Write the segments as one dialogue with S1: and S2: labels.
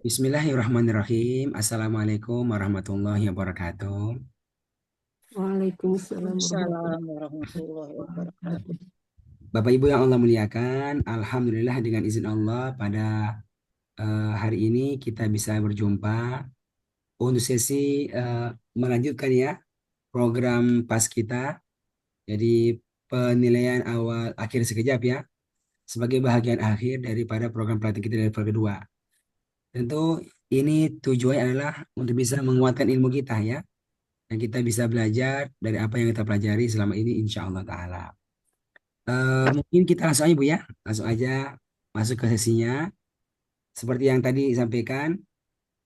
S1: Bismillahirrahmanirrahim. Assalamualaikum warahmatullahi wabarakatuh.
S2: Waalaikumsalam warahmatullahi
S3: Waalaikumsalam warahmatullahi wabarakatuh.
S2: wabarakatuh.
S1: Bapak Ibu yang Allah muliakan, Alhamdulillah dengan izin Allah pada hari ini kita bisa berjumpa untuk sesi melanjutkan ya program PAS kita. Jadi penilaian awal akhir sekejap ya sebagai bahagian akhir daripada program pelatihan kita dari level kedua. Tentu ini tujuannya adalah untuk bisa menguatkan ilmu kita ya. Dan kita bisa belajar dari apa yang kita pelajari selama ini insya Allah Ta'ala. Mungkin kita langsung aja Bu ya, langsung aja masuk ke sesinya. Seperti yang tadi disampaikan,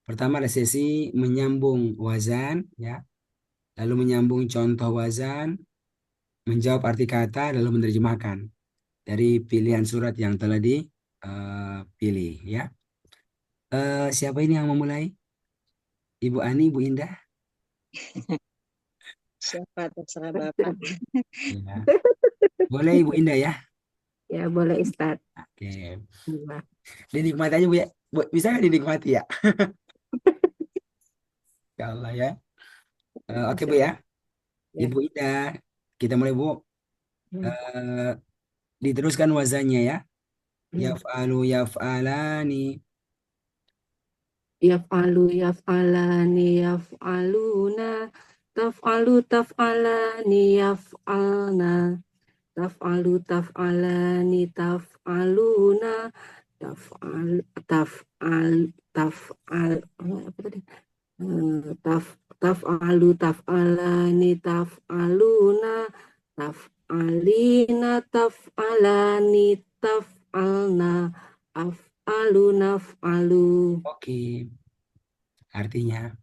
S1: pertama ada sesi menyambung wazan ya, lalu menyambung contoh wazan, menjawab arti kata, lalu menerjemahkan dari pilihan surat yang telah dipilih ya. Siapa ini yang memulai? Ibu Ani, Ibu Indah?
S3: Siapa terserah Bapak.
S1: Ya. Boleh Ibu Indah ya?
S2: Ya boleh Ustadz.
S1: Oke.
S2: Iya.
S1: Dinikmati aja Bu ya. Bu, bisa nggak dinikmati ya? Ya Allah ya. Oke
S2: Insya
S1: Bu ya.
S2: Allah. Ya.
S1: Ibu Ida, kita mulai Bu.
S2: Hmm.
S1: Eh, Diteruskan wazannya ya.
S2: Hmm.
S1: Yaf'alu yaf'alani.
S2: Yaf'alu yaf'alani yaf'aluna taf'alu taf'alani yaf'alna taf'alu taf'alani taf'aluna taf'al taf'al taf'al apa tadi? Taf'alu taf'alani taf'aluna taf'alina taf'alani taf'alna af'alu naf'alu
S1: Oke. Artinya.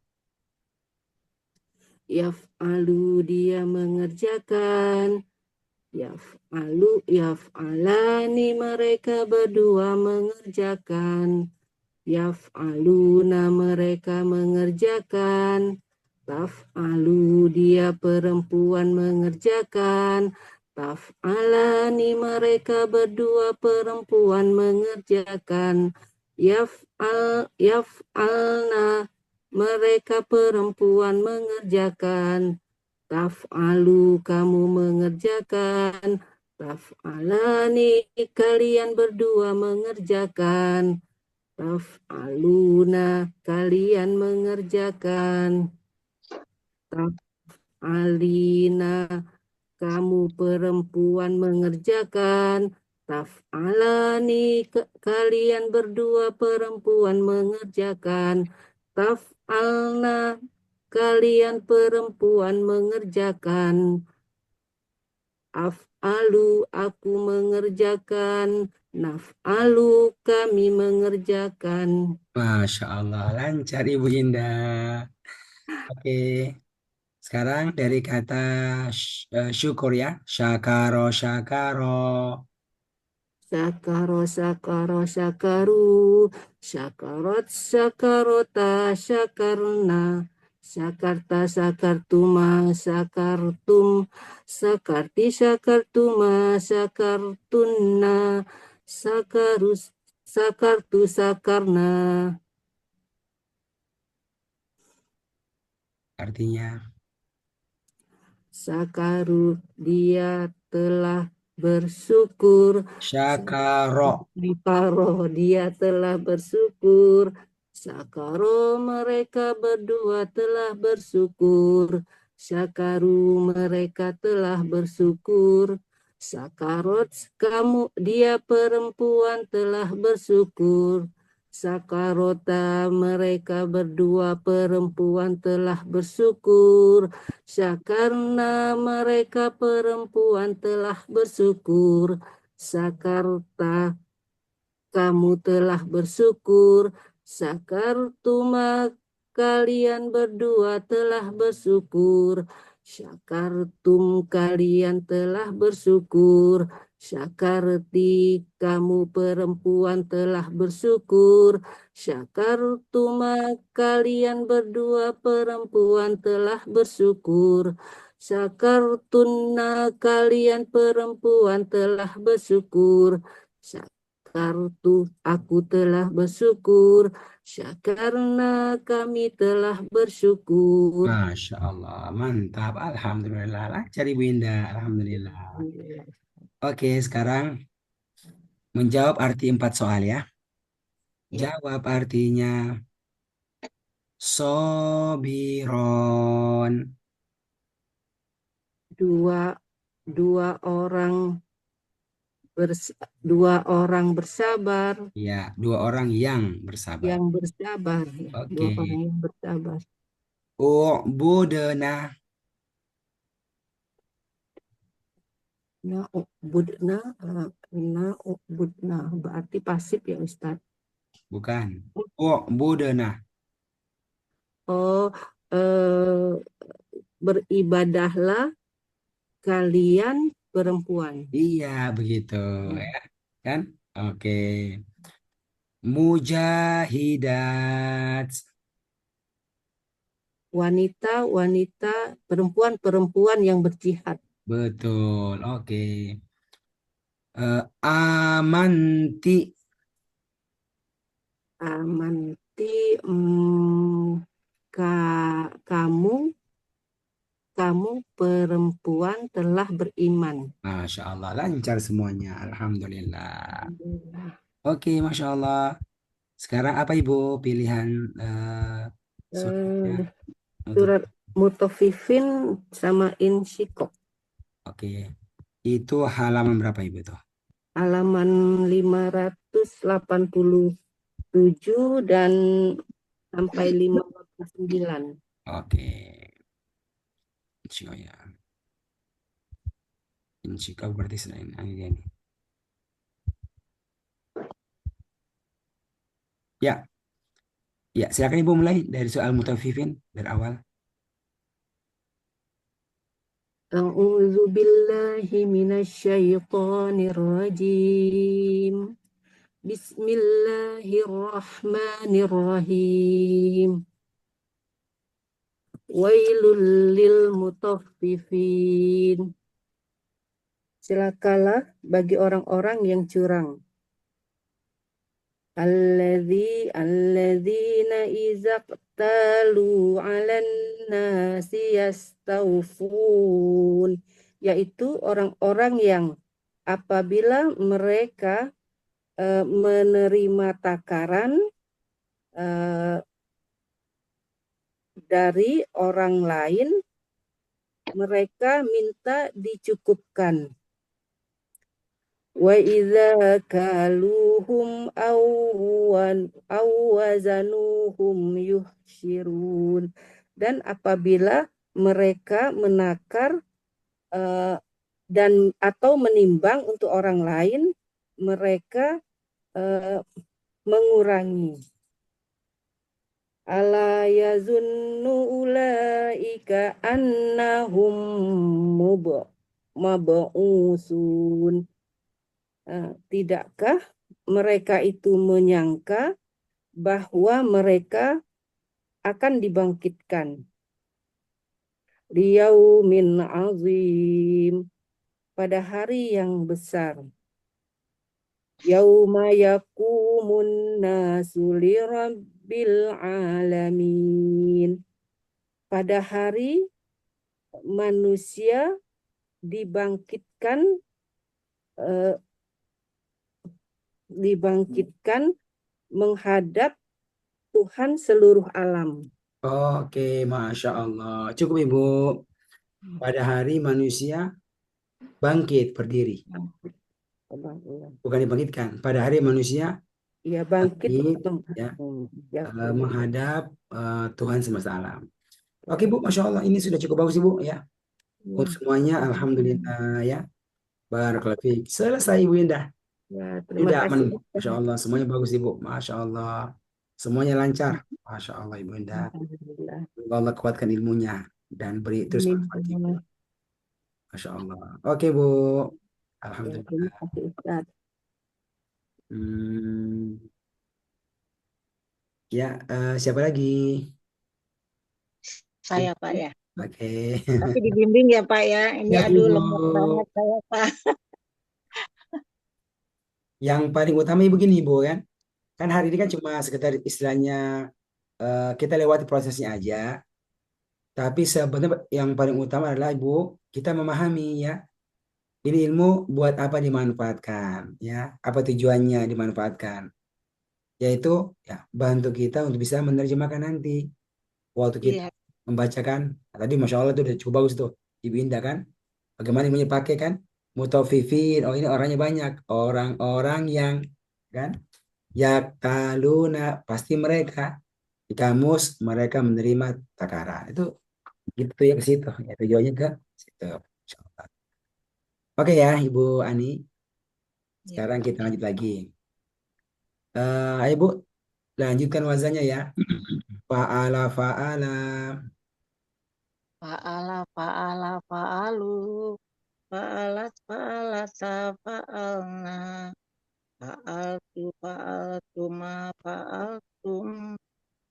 S2: yaf'alu dia mengerjakan yaf'alani mereka berdua mengerjakan yaf'aluna mereka mengerjakan. Taf'alu dia perempuan mengerjakan. Taf'alani mereka berdua perempuan mengerjakan. Yaf'alna mereka perempuan mengerjakan. Taf'alu kamu mengerjakan. Taf'alani kalian berdua mengerjakan. Taf'aluna kalian mengerjakan. Taf'alina kamu perempuan mengerjakan. Taf'alani kalian berdua perempuan mengerjakan. Taf'alna kalian perempuan mengerjakan. Af'alu aku mengerjakan. Naf'alu kami mengerjakan.
S1: Masya Allah. Lancar Ibu Indah. Oke. Sekarang dari kata syukur ya. Syakaro syakaro.
S2: Sakaro sakaro sakaru sakarot sakarota sakarna sakarta sakartuma sakartum sakarti sakartuma sakartunna sakarus sakartu sakarna.
S1: Artinya.
S2: Sakaru dia telah bersyukur.
S1: Syakaro.
S2: Sakaro dia telah bersyukur. Sakaro mereka berdua telah bersyukur. Sakaru mereka telah bersyukur. Sakarot kamu dia perempuan telah bersyukur. Sakarota mereka berdua perempuan telah bersyukur. Sakarna mereka perempuan telah bersyukur. Sakarta kamu telah bersyukur. Sakartuma kalian berdua telah bersyukur. Syakartum kalian telah bersyukur. Syakarti kamu perempuan telah bersyukur. Syakartuma kalian berdua perempuan telah bersyukur. Syakartunna kalian perempuan telah bersyukur. syakartu, aku telah bersyukur. Syakarna, kami telah bersyukur.
S1: Masya Allah, mantap. Alhamdulillah. Lancar Ibu Indah. Alhamdulillah. Oke, sekarang menjawab arti 4 soal ya.
S3: Ya.
S1: Jawab artinya sobiron.
S2: Dua, dua orang dua orang bersabar,
S1: Ya, 2 orang yang bersabar.
S2: yang bersabar, ya. Dua
S1: Oke.
S2: orang yang bersabar.
S1: U'budna.
S2: Na berarti pasif ya Ustaz.
S1: Bukan. U'budna.
S2: Oh, eh, beribadahlah kalian perempuan.
S1: Iya, begitu
S2: Ya.
S1: ya. Kan? Oke. Mujahidat.
S2: Wanita-wanita, perempuan-perempuan yang berjihad.
S1: Betul. Oke. Amanti.
S2: Amanti, kamu, kamu perempuan telah beriman.
S1: Masya Allah, lancar semuanya. Alhamdulillah. Oke, Masya Allah. Sekarang apa Ibu pilihan suratnya
S2: Eh,
S1: untuk
S2: Surat Mutafifin sama Insyikok.
S1: oke. Itu halaman berapa Ibu tuh?
S2: Halaman 587 dan sampai 59.
S1: Oke. Insya ya. Insya berarti selain ini dia nih. Ya, ya, silakan Ibu mulai dari soal mutafifin dari awal.
S2: A'udzu billahi minasyaitonir rajim. Bismillahirrahmanirrahim. Wailul lil mutaffifin. Celakalah bagi orang-orang yang curang. Alladzina idza qtalu 'alan nasi yastawfun, yaitu orang-orang yang apabila mereka menerima takaran dari orang lain, mereka minta dicukupkan. Wa idza kaluhum aw wazanuhum yuhsirun. Dan apabila mereka menakar dan atau menimbang untuk orang lain, mereka mengurangi. Ala yazunnu ulaika annahum mab'usun. Tidakkah mereka itu menyangka bahwa mereka akan dibangkitkan? Liyaumin azim, pada hari yang besar. Yauma yakumun nasu lirabbil alamin, pada hari manusia dibangkitkan menghadap Tuhan seluruh alam.
S1: Oke, Masya Allah. Cukup Ibu. Pada hari manusia bangkit berdiri. Bukan dibangkitkan. Pada hari manusia
S2: Ya bangkit
S1: bangkit ya, menghadap Tuhan semesta alam. Oke Bu, Masya Allah. Ini sudah cukup bagus Ibu ya. Untuk semuanya, Alhamdulillah ya. Barakallahu fiik. Selesai Ibu Indah.
S2: Ya, terima
S1: Tidak
S2: kasih.
S1: aman. Masya Allah. Semuanya bagus Ibu. Masya Allah. Semuanya lancar. Masya Allah Ibu Indah.
S2: Alhamdulillah.
S1: Semoga Allah kuatkan ilmunya dan beri terus manfaat Ibu.
S2: Amin.
S1: Masya Allah. Oke Bu.
S2: Ya, terima
S1: Alhamdulillah.
S2: kasih Ustaz.
S1: Hmm, ya, siapa lagi?
S3: Saya Pak ya.
S1: Oke.
S3: Tapi dibimbing ya Pak ya. Ini
S1: Ya
S3: aduh
S1: Bu.
S3: lemot banget saya Pak.
S1: Yang paling utama ibu gini ibu kan, kan hari ini kan cuma sekedar istilahnya kita lewati prosesnya aja. Tapi sebenarnya yang paling utama adalah ibu kita memahami ya, ini ilmu buat apa dimanfaatkan ya, apa tujuannya dimanfaatkan, yaitu ya bantu kita untuk bisa menerjemahkan nanti waktu kita
S3: Iya,
S1: membacakan. Nah, tadi masya Allah itu udah cukup bagus tuh ibu Indah kan, bagaimana ilmunya pakai kan, mutafifin, oh ini orangnya banyak, orang-orang yang kan, yakaluna pasti mereka di kamus mereka menerima takaran itu, gitu ya, ke situ ya tujuannya ke situ. Insya Allah. Oke ya Ibu Ani,
S3: iya
S1: sekarang
S3: Pak
S1: kita
S3: ya.
S1: lanjut lagi. Ayo Bu, lanjutkan wazannya ya. Fa'ala fa'ala.
S3: Fa'ala, fa'ala, fa'alu, fa'alat, fa'alata, fa'alna, fa'altu, fa'altuma, fa'altum,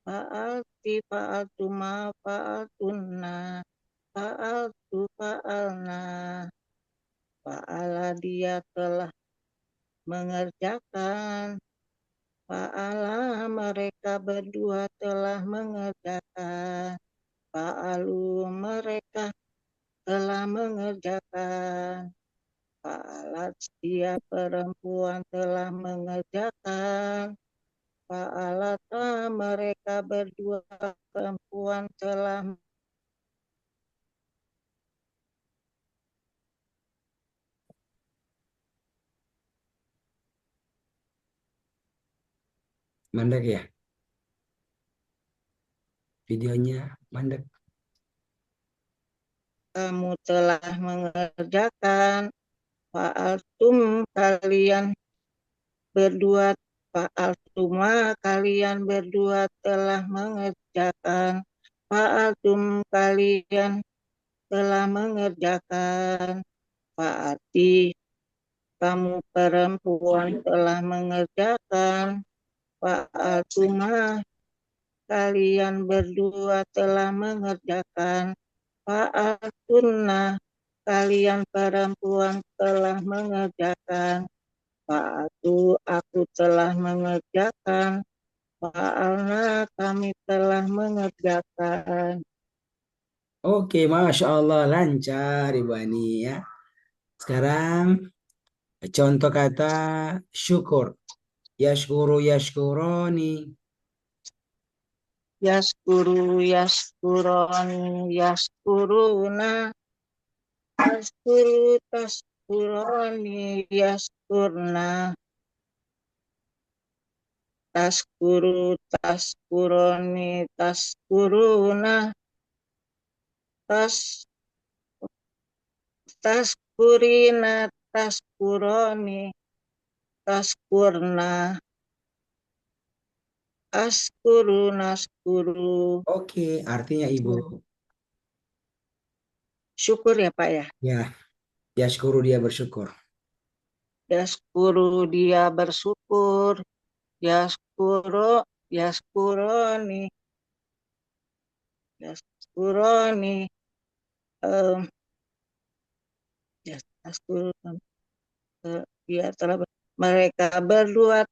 S3: fa'alti, fa'altuma, fa'altunna, fa'altu, fa'alna, fa'ala dia telah mengerjakan, fa'ala mereka berdua telah mengerjakan, fa'alu mereka telah mengerjakan, fa'alat dia perempuan telah mengerjakan, fa'alata mereka berdua perempuan telah.
S1: Mandek ya, videonya mandek.
S3: Kamu telah mengerjakan, fa'altum kalian berdua, fa'altuma kalian berdua telah mengerjakan, fa'altum kalian telah mengerjakan, fa'ati kamu perempuan telah mengerjakan, fa'altuma kalian berdua telah mengerjakan, fa'altunna kalian perempuan telah mengerjakan, fa'atu aku telah mengerjakan, fa'alna kami telah mengerjakan.
S1: Oke, Masya Allah lancar Ibu Ani ya. Sekarang contoh kata syukur. Yashkuru yashkuroni.
S3: Yaskuru yaskuroni yaskuruna, taskuru taskuroni yaskurna, taskuru taskuroni taskuruna, tas taskurina taskuroni taskurna, askuru naskuru.
S1: Oke, artinya Ibu.
S3: Syukur ya Pak ya.
S1: Ya, yashkuru dia bersyukur.
S3: Yaskuru dia bersyukur, yaskuro yaskuroni yaskuroni, em, yaskuru, dia telah mereka berdua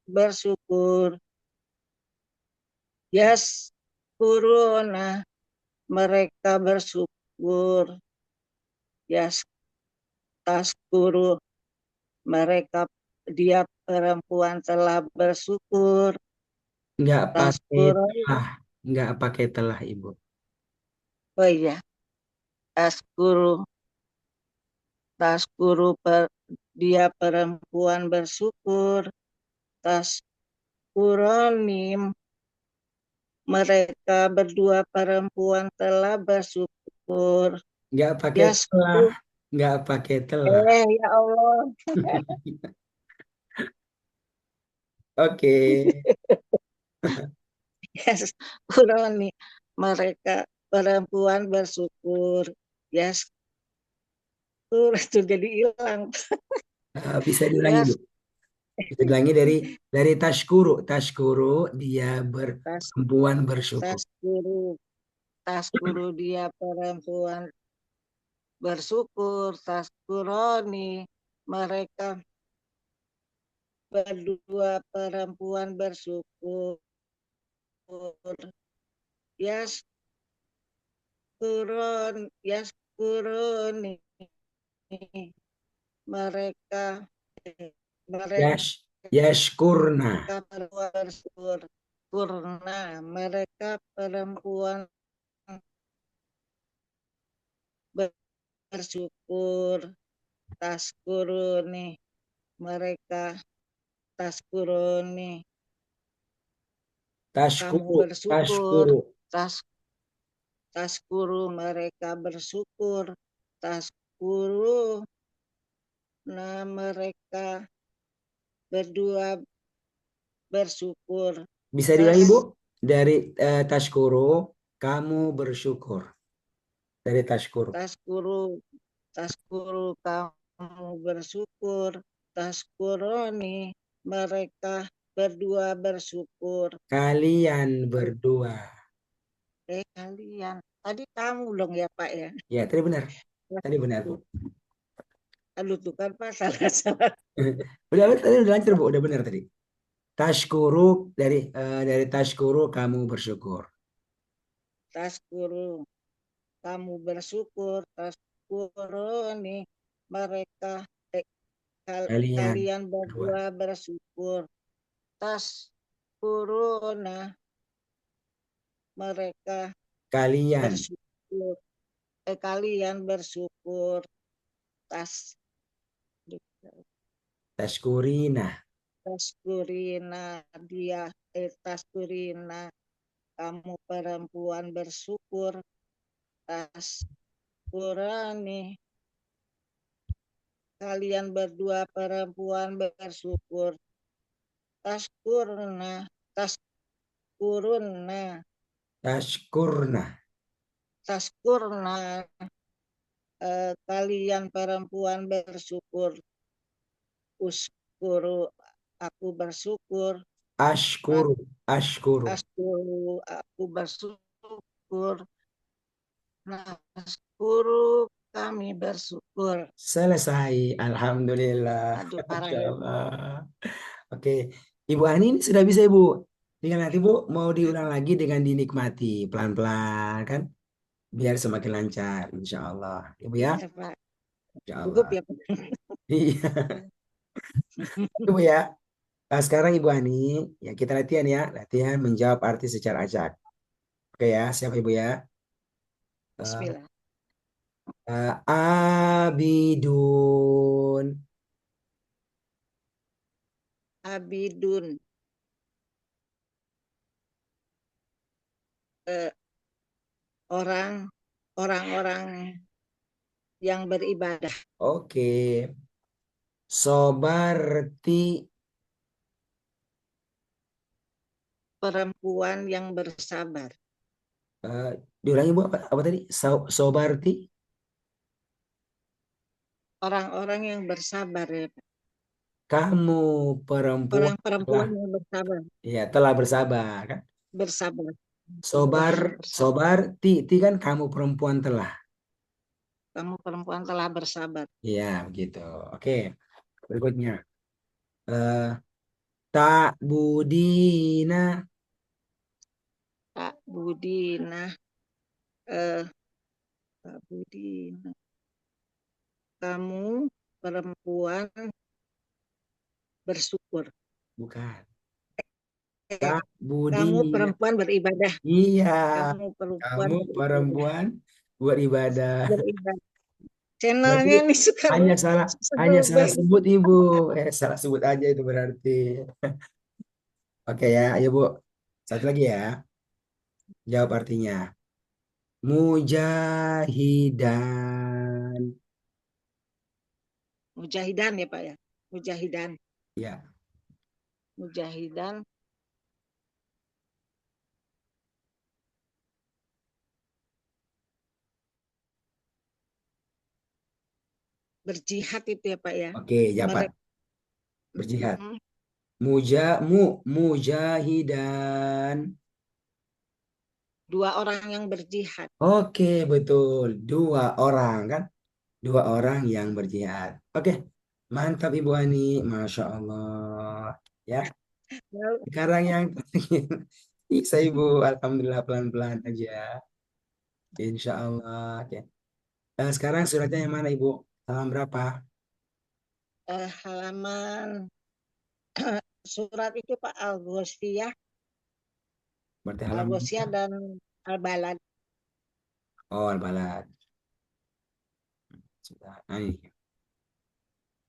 S3: bersyukur, yaskuruna mereka bersyukur, yas taskuru mereka dia perempuan telah bersyukur,
S1: Nggak pakai
S3: taskuru.
S1: telah. Nggak pakai telah Ibu.
S3: Oh iya, taskuru taskuru dia perempuan bersyukur, taskuronim mereka berdua perempuan telah bersyukur,
S1: Nggak pakai telah.
S3: yasku
S1: Nggak pakai telah.
S3: ya Allah.
S1: Oke.
S3: Yaskuroni mereka perempuan bersyukur, yaskur itu jadi hilang,
S1: Bisa diulangi Bu.
S3: yas
S1: Bisa diulangi dari tashkuru. Tashkuru dia
S3: tas
S1: perempuan bersyukur.
S3: taskuru taskuru dia perempuan bersyukur, taskuroni mereka berdua perempuan bersyukur. Yaskuruni mereka mereka
S1: Yashkurna.
S3: perempuan bersyukur. Kurna mereka perempuan bersyukur. Taskuruni mereka taskuruni kamu
S1: Tashkuru.
S3: bersyukur.
S1: Tashkuru.
S3: Taskuru mereka bersyukur. Taskuru nah mereka berdua bersyukur.
S1: Bisa diulangi, Bu? Dari tashkuru, kamu bersyukur. Dari tashkuru.
S3: Taskuru kamu bersyukur. Taskuroni mereka berdua bersyukur.
S1: Kalian berdua.
S3: Kalian. Tadi kamu dong ya Pak ya.
S1: Ya, tadi benar. Tadi benar, Bu.
S3: Aduh tuh kan Pak salah.
S1: Udah lancar, Bu. Udah benar tadi. Tashkuru dari tashkuru kamu bersyukur.
S3: Taskuru kamu bersyukur. Taskuroni mereka kalian berdua bersyukur. Taskuruna mereka
S1: Kalian.
S3: bersyukur. Kalian bersyukur.
S1: Tashkurina.
S3: Taskurina dia taskurina kamu perempuan bersyukur. Taskurani kalian berdua perempuan bersyukur. Taskurna taskuruna
S1: Tashkurna.
S3: taskurna kalian perempuan bersyukur. Uskuru aku bersyukur.
S1: Ashkuru. Ashkuru.
S3: Ashkuru aku bersyukur. Nashkuru kami bersyukur.
S1: Selesai. Alhamdulillah.
S3: Aduh parah
S1: Masya
S3: ya.
S1: Allah. Oke. Ibu Ani ini sudah bisa, Ibu. Tinggal nanti, Bu, mau diulang lagi dengan dinikmati. Pelan-pelan, kan? Biar semakin lancar. Insya Allah. Ibu ya?
S3: Ya, Pak.
S1: Insya
S3: Cukup
S1: Allah.
S3: ya Pak.
S1: Iya. Ibu ya. Nah, sekarang Ibu Ani, ya kita latihan ya. Latihan menjawab arti secara acak. Oke ya, siapa Ibu ya?
S3: Bismillah.
S1: Abidun.
S3: Abidun. Orang-orang yang beribadah.
S1: Oke. Sobarti.
S3: Perempuan yang bersabar.
S1: Diulangi, Bu, apa tadi? Sobarti.
S3: Orang-orang yang bersabar ya Pak.
S1: Kamu perempuan
S3: Orang-perempuan yang bersabar.
S1: telah bersabar kan?
S3: Bersabar.
S1: Sobar, ti kan kamu perempuan telah.
S3: Kamu perempuan telah bersabar.
S1: Iya, begitu. Oke, berikutnya. Tak budina.
S3: Pak Budina. Pak Budina. Kamu perempuan bersyukur.
S1: Bukan. Tak
S3: Kamu
S1: budina.
S3: perempuan beribadah.
S1: Iya.
S3: Kamu
S1: Perempuan buat ibadah.
S3: beribadah.
S1: Berarti
S3: Channelnya nih suka
S1: hanya salah
S3: baik.
S1: sebut Ibu. Salah sebut aja itu berarti. Oke ya, ayo Bu. Satu lagi ya. Jawab artinya. Mujahidan.
S3: Mujahidan ya Pak ya. Mujahidan.
S1: Ya.
S3: Mujahidan. Berjihad itu ya Pak ya.
S1: Oke, jabat. Berjihad.
S3: Mm-mm.
S1: Mujahidan.
S3: Dua orang yang berjihad.
S1: Oke, betul. Dua orang kan? Dua orang yang berjihad. Oke. Mantap Ibu Ani, Masya Allah. Ya,
S3: Lalu,
S1: sekarang yang bisa Ibu, Alhamdulillah pelan-pelan aja. Insya Allah. Oke. Sekarang suratnya yang mana Ibu? Halaman berapa?
S3: halaman surat itu Pak Al-Ghoshiyah,
S1: Berarti halaman berapa?
S3: Al-Ghoshiyah dan Al-Balad.
S1: Oh, Al-Balad. Sudah. Nah, ini.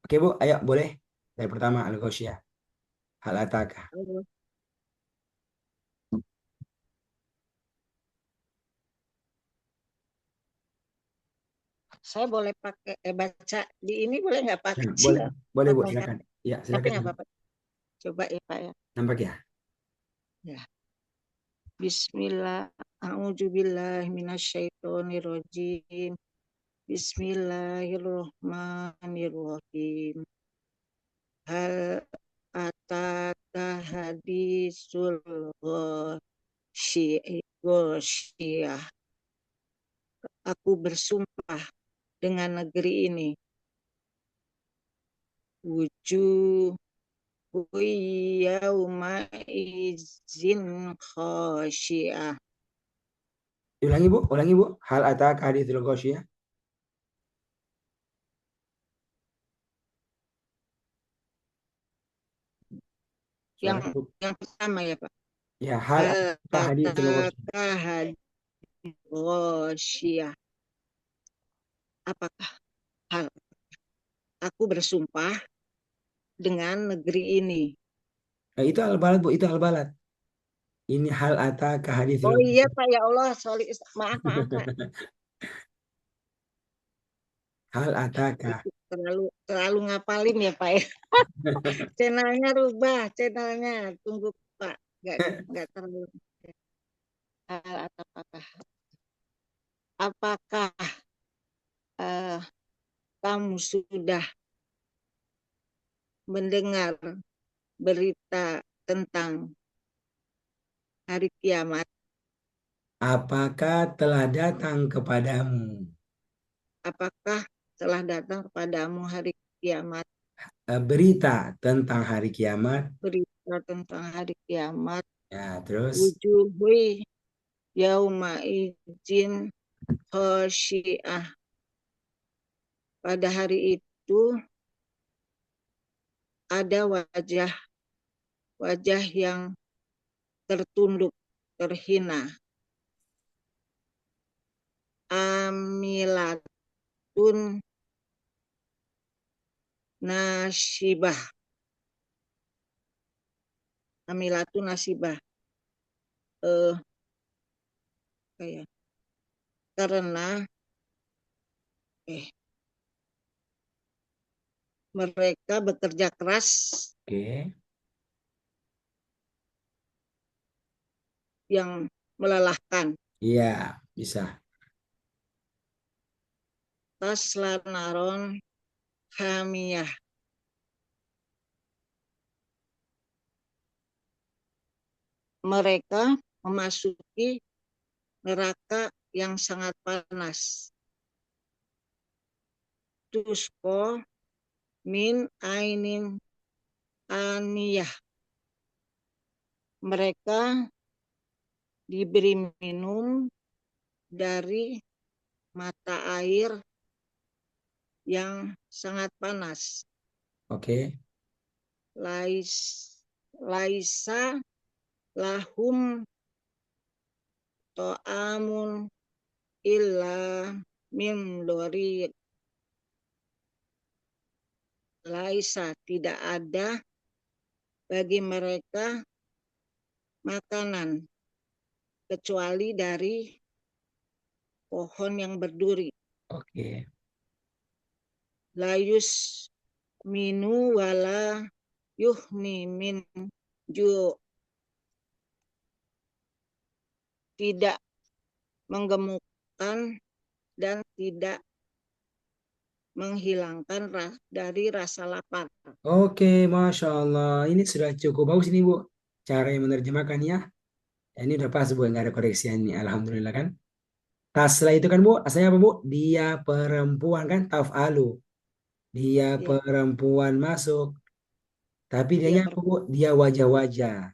S1: Oke Bu, ayo boleh. Dari pertama Al-Ghoshiyah. Hal ataka.
S3: Saya boleh pakai baca di ini boleh nggak Pak
S1: Nah,
S3: kecil
S1: boleh, boleh Bu,
S3: atau enggak?
S1: silakan. Ya,
S3: Tapi
S1: silakan
S3: nggak
S1: Ibu.
S3: apa-apa. Coba ya Pak ya.
S1: Nampak ya?
S3: Ya. Bismillah. A'udzubillahiminasyaitonirrajim. Bismillahirrahmanirrahim. Hal ataka hadisul ghasyiyah. Aku bersumpah dengan negeri ini. Wujuh yauma izin khasyiyah.
S1: Ulangi Bu. Hal ataka hadithul Ghoshiyah.
S3: Yang
S1: Suara Bu.
S3: yang pertama ya Pak.
S1: Ya, hal
S3: Hal
S1: ataka hadithul Ghoshiyah.
S3: ataka khasyiyah. Apakah hal? Aku bersumpah dengan negeri ini.
S1: Itu Al-Balad Bu, itu Al-Balad. Ini hal ataka hadithul
S3: Oh iya
S1: Ghoshiyah.
S3: Pak ya Allah, sorry. Maaf Pak.
S1: Hal ataka.
S3: Itu terlalu ngapalin ya Pak ya. Channelnya rubah, channelnya. Tunggu Pak. Nggak terlalu. Hal apakah apakah eh, kamu sudah mendengar berita tentang hari kiamat?
S1: Apakah telah datang kepadamu
S3: Apakah telah datang kepadamu hari kiamat?
S1: berita tentang hari kiamat?
S3: Berita tentang hari kiamat.
S1: Ya, terus.
S3: Wujuhui yauma izin khosyiah. Pada hari itu ada wajah yang tertunduk, terhina. Amilatun nasibah. Amilatun nasibah. Kayak karena mereka bekerja keras
S1: Oke.
S3: yang melelahkan.
S1: Iya, bisa.
S3: Tasla naron hamiyah. Mereka memasuki neraka yang sangat panas. Tusko min ainin aniyah. Mereka diberi minum dari mata air yang sangat panas.
S1: Oke.
S3: Laisa lahum to'amun illa min dori. Laisa, tidak ada bagi mereka makanan kecuali dari pohon yang berduri.
S1: Oke.
S3: Layus minu wala yuhni min ju. Tidak menggemukkan dan tidak menghilangkan dari rasa lapar.
S1: Oke, Masya Allah. Ini sudah cukup bagus ini, Bu. Cara yang menerjemahkannya. Ini udah pas, Bu. Nggak ada koreksian nih. Alhamdulillah kan. Tasla itu kan, Bu. Asalnya apa, Bu? Dia perempuan kan. Taf'alu. dia
S3: Iya,
S1: perempuan masuk, tapi
S3: iya
S1: dianya apa, Bu? Dia wajah-wajah.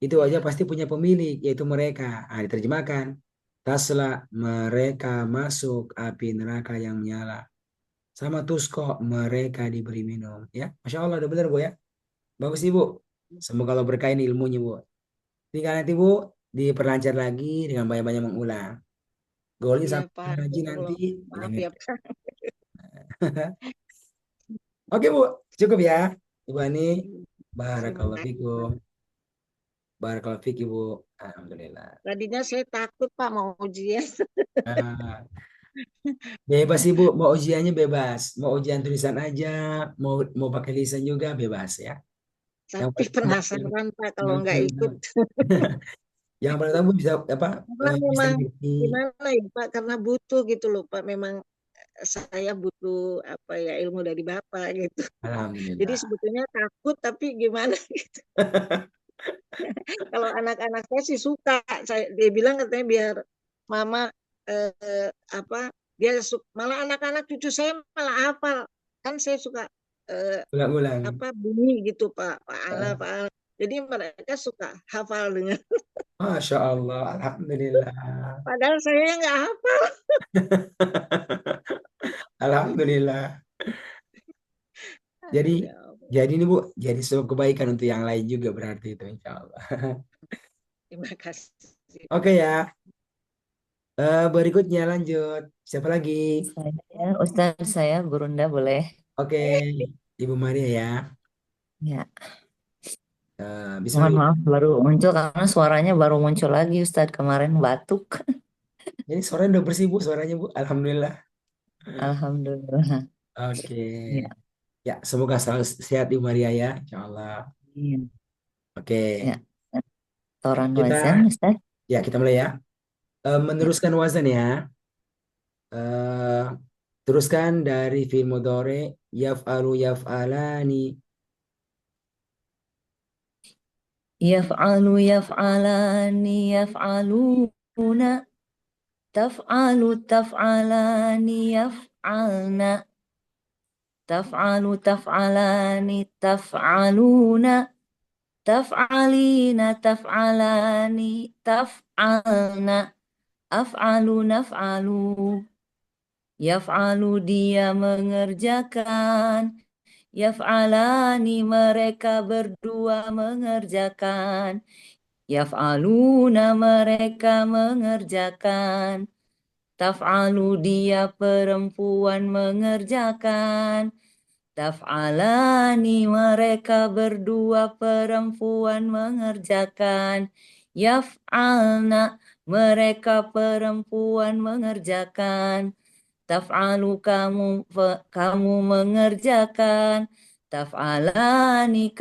S1: Itu wajah
S3: iya,
S1: pasti punya pemilik, yaitu mereka. Ah, diterjemahkan. Tasla, mereka masuk api neraka yang menyala. Sama tusko, mereka diberi minum. Ya, Masya Allah, udah bener, Bu ya. Bagus, Ibu. Semoga Allah berkahi ini ilmunya, Bu. Tinggal nanti, Bu, diperlancar lagi dengan banyak-banyak mengulang. Goalnya
S3: iya
S1: sampai
S3: Pak.
S1: haji
S3: Ya
S1: nanti
S3: Allah,
S1: udah
S3: maaf ya
S1: ngerti.
S3: Pak.
S1: Oke, Bu. Cukup ya. Ibu Ani.
S3: Terima
S1: Barakallahu
S3: kasih Pak.
S1: fikum. Barakallahu fik, Ibu. Alhamdulillah.
S3: Tadinya saya takut Pak mau ujian,
S1: Ah, bebas Ibu, mau ujiannya bebas. Mau ujian tulisan aja, mau mau pakai lisan juga bebas ya. Yang
S3: tapi
S1: paling
S3: penasaran Pak kalau
S1: yang
S3: nggak
S1: paling
S3: ikut.
S1: yang paling tahu bisa apa
S3: Karena
S1: bisa
S3: memang
S1: ngerti.
S3: gimana ya Pak, karena butuh gitu loh Pak. Memang saya butuh apa ya ilmu dari Bapak gitu. Jadi
S1: Alhamdulillah.
S3: sebetulnya takut tapi gimana gitu. Kalau anak-anak saya sih suka. Dia bilang katanya biar mama apa malah anak-anak cucu saya malah hafal. Kan saya suka eh,
S1: Ulang-ulang.
S3: apa bunyi gitu Pak Ala
S1: Ah,
S3: Pak Ala. Jadi mereka suka hafal dengan
S1: Masya Allah, Alhamdulillah.
S3: padahal saya nggak hafal.
S1: Alhamdulillah. Jadi
S3: Aduh ya Allah.
S1: jadi ini Bu, jadi sebuah kebaikan untuk yang lain juga berarti itu insya Allah.
S3: Terima kasih
S1: Oke
S3: Pak.
S1: ya, berikutnya lanjut. Siapa lagi?
S4: Saya, Ustaz, saya Burunda boleh?
S1: Oke, Ibu Maria ya.
S4: Ya, mohon
S1: Bismillah.
S4: maaf baru muncul karena suaranya baru muncul lagi Ustaz kemarin batuk.
S1: Jadi sore udah bersih Bu suaranya Bu. Alhamdulillah.
S4: Alhamdulillah.
S1: Oke.
S4: Ya,
S1: Ya, semoga selalu sehat Ibu Maria ya. Insya Allah.
S4: iya.
S1: Oke.
S4: Ya, toran
S1: Kita
S4: wazan Ustaz.
S1: kita mulai ya.
S4: Ya.
S1: Meneruskan wazan ya. Eh, teruskan dari fi'il mudhari yaf'alu yaf'alani.
S4: Yaf'alu yaf'alani yaf'aluna taf'alu taf'alani yaf'alna taf'alu taf'alani taf'aluna taf'alina taf'alani taf'alna af'alu naf'alu yaf'alu dia mengerjakan yaf'alani mereka berdua mengerjakan yaf'aluna mereka mengerjakan taf'alu dia perempuan mengerjakan taf'alani mereka berdua perempuan mengerjakan. Yaf'alna mereka perempuan mengerjakan. Taf'alu kamu mengerjakan. Taf'alani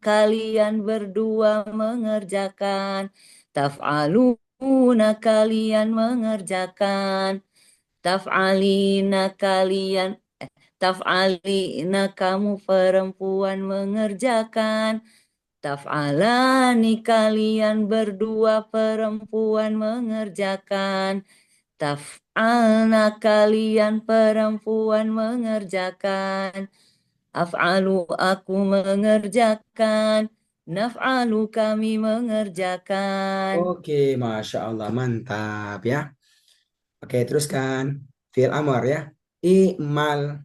S4: kalian berdua mengerjakan. Taf'aluna kalian mengerjakan. Taf'alina kalian Taf'alina kamu perempuan mengerjakan. Taf'alani kalian berdua perempuan mengerjakan. Taf'alna kalian perempuan mengerjakan. Af'alu aku mengerjakan. Naf'alu kami mengerjakan.
S1: Oke, Masya Allah, mantap ya. Oke, teruskan. Fi'il amar ya. I'mal.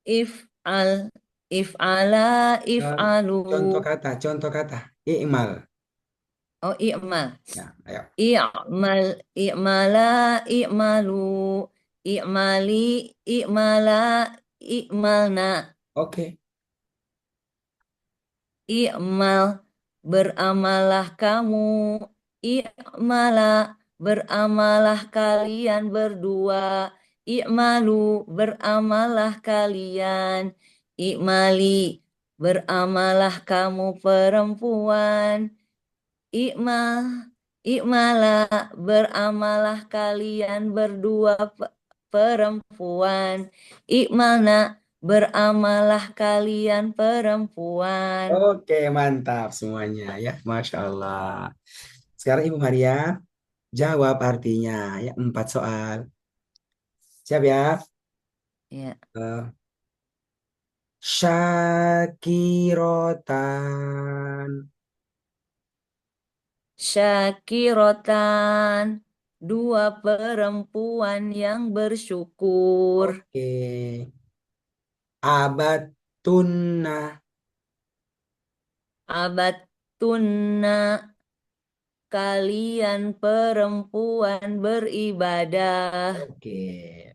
S4: If'al, if'ala,
S1: Eh,
S4: if'alu.
S1: contoh kata. I'mal.
S4: Oh, i'mal.
S1: Ya, ayo.
S4: I'mal, i'mala, i'malu, i'mali, i'mala, i'malna,
S1: Oke.
S4: i'mal, beramalah kamu, i'mala, beramalah kalian berdua, i'malu, beramalah kalian, i'mali, beramalah kamu perempuan, Ikmal, ikmalah, beramalah kalian berdua perempuan. Ikmalna, beramalah kalian perempuan.
S1: Oke, mantap semuanya ya. Masya Allah. Sekarang Ibu Maria jawab artinya ya 4 soal. Siap ya?
S4: Ya.
S1: Eh, Syakirotan.
S4: Syakirotan, dua perempuan yang bersyukur.
S1: Oke. Abatuna.
S4: Abattunna, kalian perempuan beribadah.
S1: Oke.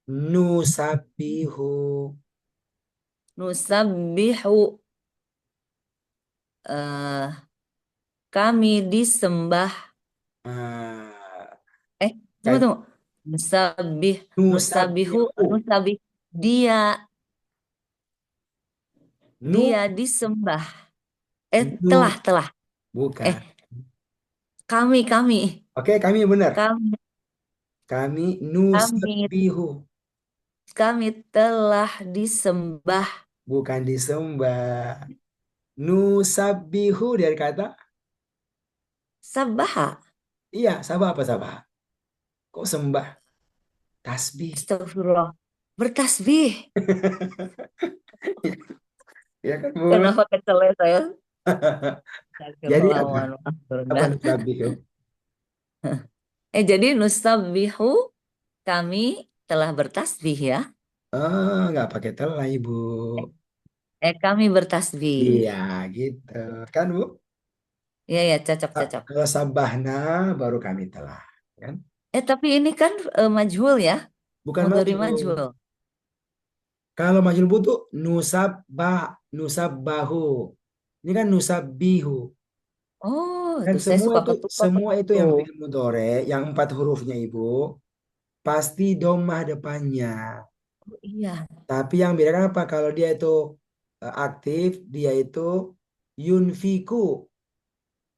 S1: Nusabihu.
S4: Nusabbihu, eh, kami disembah.
S1: Ah,
S4: Eh, tunggu,
S1: kan
S4: tunggu. Nusabih, nusabihu,
S1: nusabihu.
S4: nusabih. Dia,
S1: Nu
S4: dia disembah.
S1: nu
S4: Telah. Eh,
S1: bukan.
S4: kami,
S1: Oke, kami benar.
S4: kami,
S1: Kami
S4: kami,
S1: nusabihu.
S4: kami telah disembah.
S1: Bukan disembah. Nusabihu dari kata
S4: Sabaha.
S1: iya, sabah apa sabah? Kok sembah? Tasbih.
S4: Astagfirullah. Bertasbih.
S1: Ya kan, Bu?
S4: Kenapa kecelnya saya?
S1: Jadi
S4: Astagfirullah,
S1: apa?
S4: mohon maaf,
S1: Apa
S4: rendah.
S1: nusabihu?
S4: Jadi nusabbihu, kami telah bertasbih ya.
S1: Nggak pakai telah, Ibu.
S4: Kami bertasbih.
S1: Iya, gitu. Kan, Bu?
S4: Iya, ya, cocok.
S1: Kalau sabahna baru kami telah. Kan?
S4: Tapi ini kan majhul ya.
S1: Bukan
S4: Mudhari
S1: majhul.
S4: majhul.
S1: Kalau majhul butuh nusabbahu. Ini kan nusabbihu.
S4: Oh,
S1: Dan
S4: itu saya suka
S1: semua itu
S4: ketupat.
S1: yang fi'il mudhore, yang 4 hurufnya, Ibu, pasti domah depannya.
S4: Oh, iya.
S1: Tapi yang beda apa? Kalau dia itu aktif, dia itu yunfiku.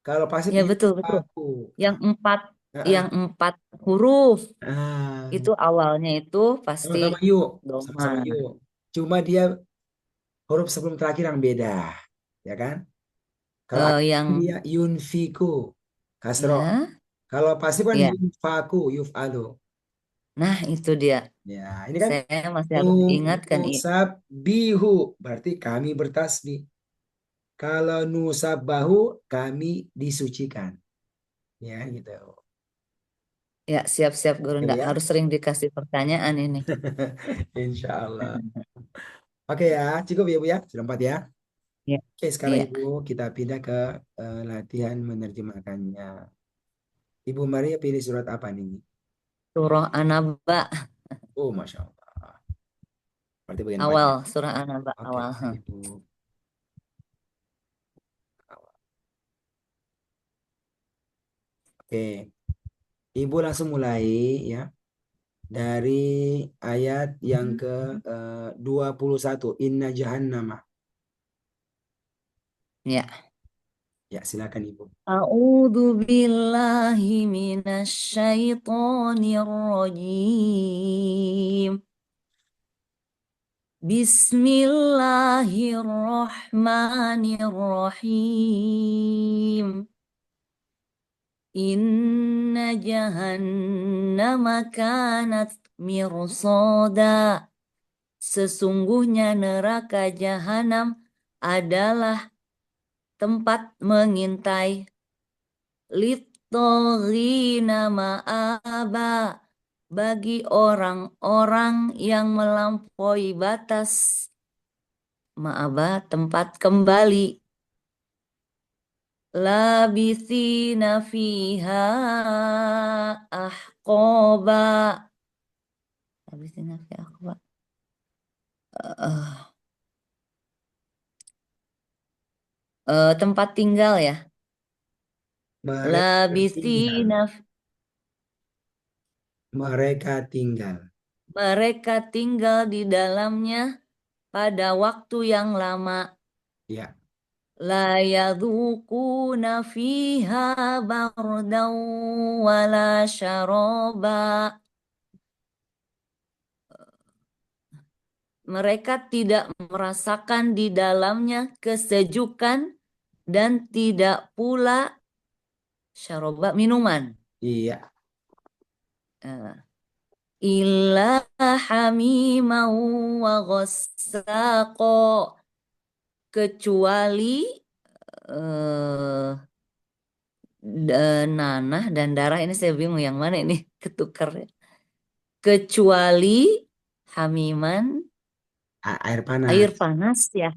S1: Kalau pasif
S4: Ya, betul.
S1: yunfaku.
S4: Yang empat,
S1: Heeh.
S4: yang empat huruf
S1: Ah,
S4: itu awalnya itu pasti
S1: sama-sama yuk,
S4: doma.
S1: sama-sama yuk. Cuma dia huruf sebelum terakhir yang beda, ya kan? Kalau aktif
S4: Yang
S1: dia yunfiku, kasro.
S4: ya,
S1: Kalau pasif kan
S4: ya.
S1: yunfaku, yuf'alu.
S4: Nah, itu dia.
S1: Ya, ini kan
S4: Saya masih harus diingatkan.
S1: nusab bihu, berarti kami bertasbih. Kalau nusabahu, kami disucikan. Ya, gitu.
S4: Ya, siap-siap Guru.
S1: Gitu
S4: Nggak
S1: ya.
S4: harus sering dikasih pertanyaan ini.
S1: Insya Allah. Oke ya, cukup ya Bu ya. Sudah 4 ya.
S4: Ya,
S1: Oke, sekarang
S4: iya.
S1: Ibu kita pindah ke latihan menerjemahkannya. Ibu Maria pilih surat apa nih?
S4: Surah An-Naba
S1: Oh, Masya Allah. Berarti bagian 4
S4: awal,
S1: ya.
S4: Surah An-Naba
S1: Oke,
S4: awal.
S1: Ibu. Oke, Ibu langsung mulai ya. Dari ayat yang ke 21. Inna jahannama.
S4: Ya.
S1: Ya, silakan Ibu.
S4: A'udzu billahi minasyaitonir rajim. Bismillahirrahmanirrahim. Inna jahannama kanat mirsada. Sesungguhnya neraka jahanam adalah tempat mengintai. Littogina ma'aba, bagi orang-orang yang melampaui batas. Ma'aba, tempat kembali. Labithina fiha ahqaba. Labithina fiha ahqaba. Tempat tinggal ya.
S1: Mereka tinggal.
S4: Labithina,
S1: Mereka tinggal.
S4: mereka tinggal di dalamnya pada waktu yang lama.
S1: Ya,
S4: La yadhukuna fiha bardan wala syaraba. Mereka tidak merasakan di dalamnya kesejukan dan tidak pula syaraba minuman.
S1: iya.
S4: Eh, illa hamimau wa ghassaqo, kecuali eh, nanah dan darah. Ini saya bingung yang mana ini, ketukar ya. Kecuali hamiman,
S1: Air panas.
S4: air panas ya,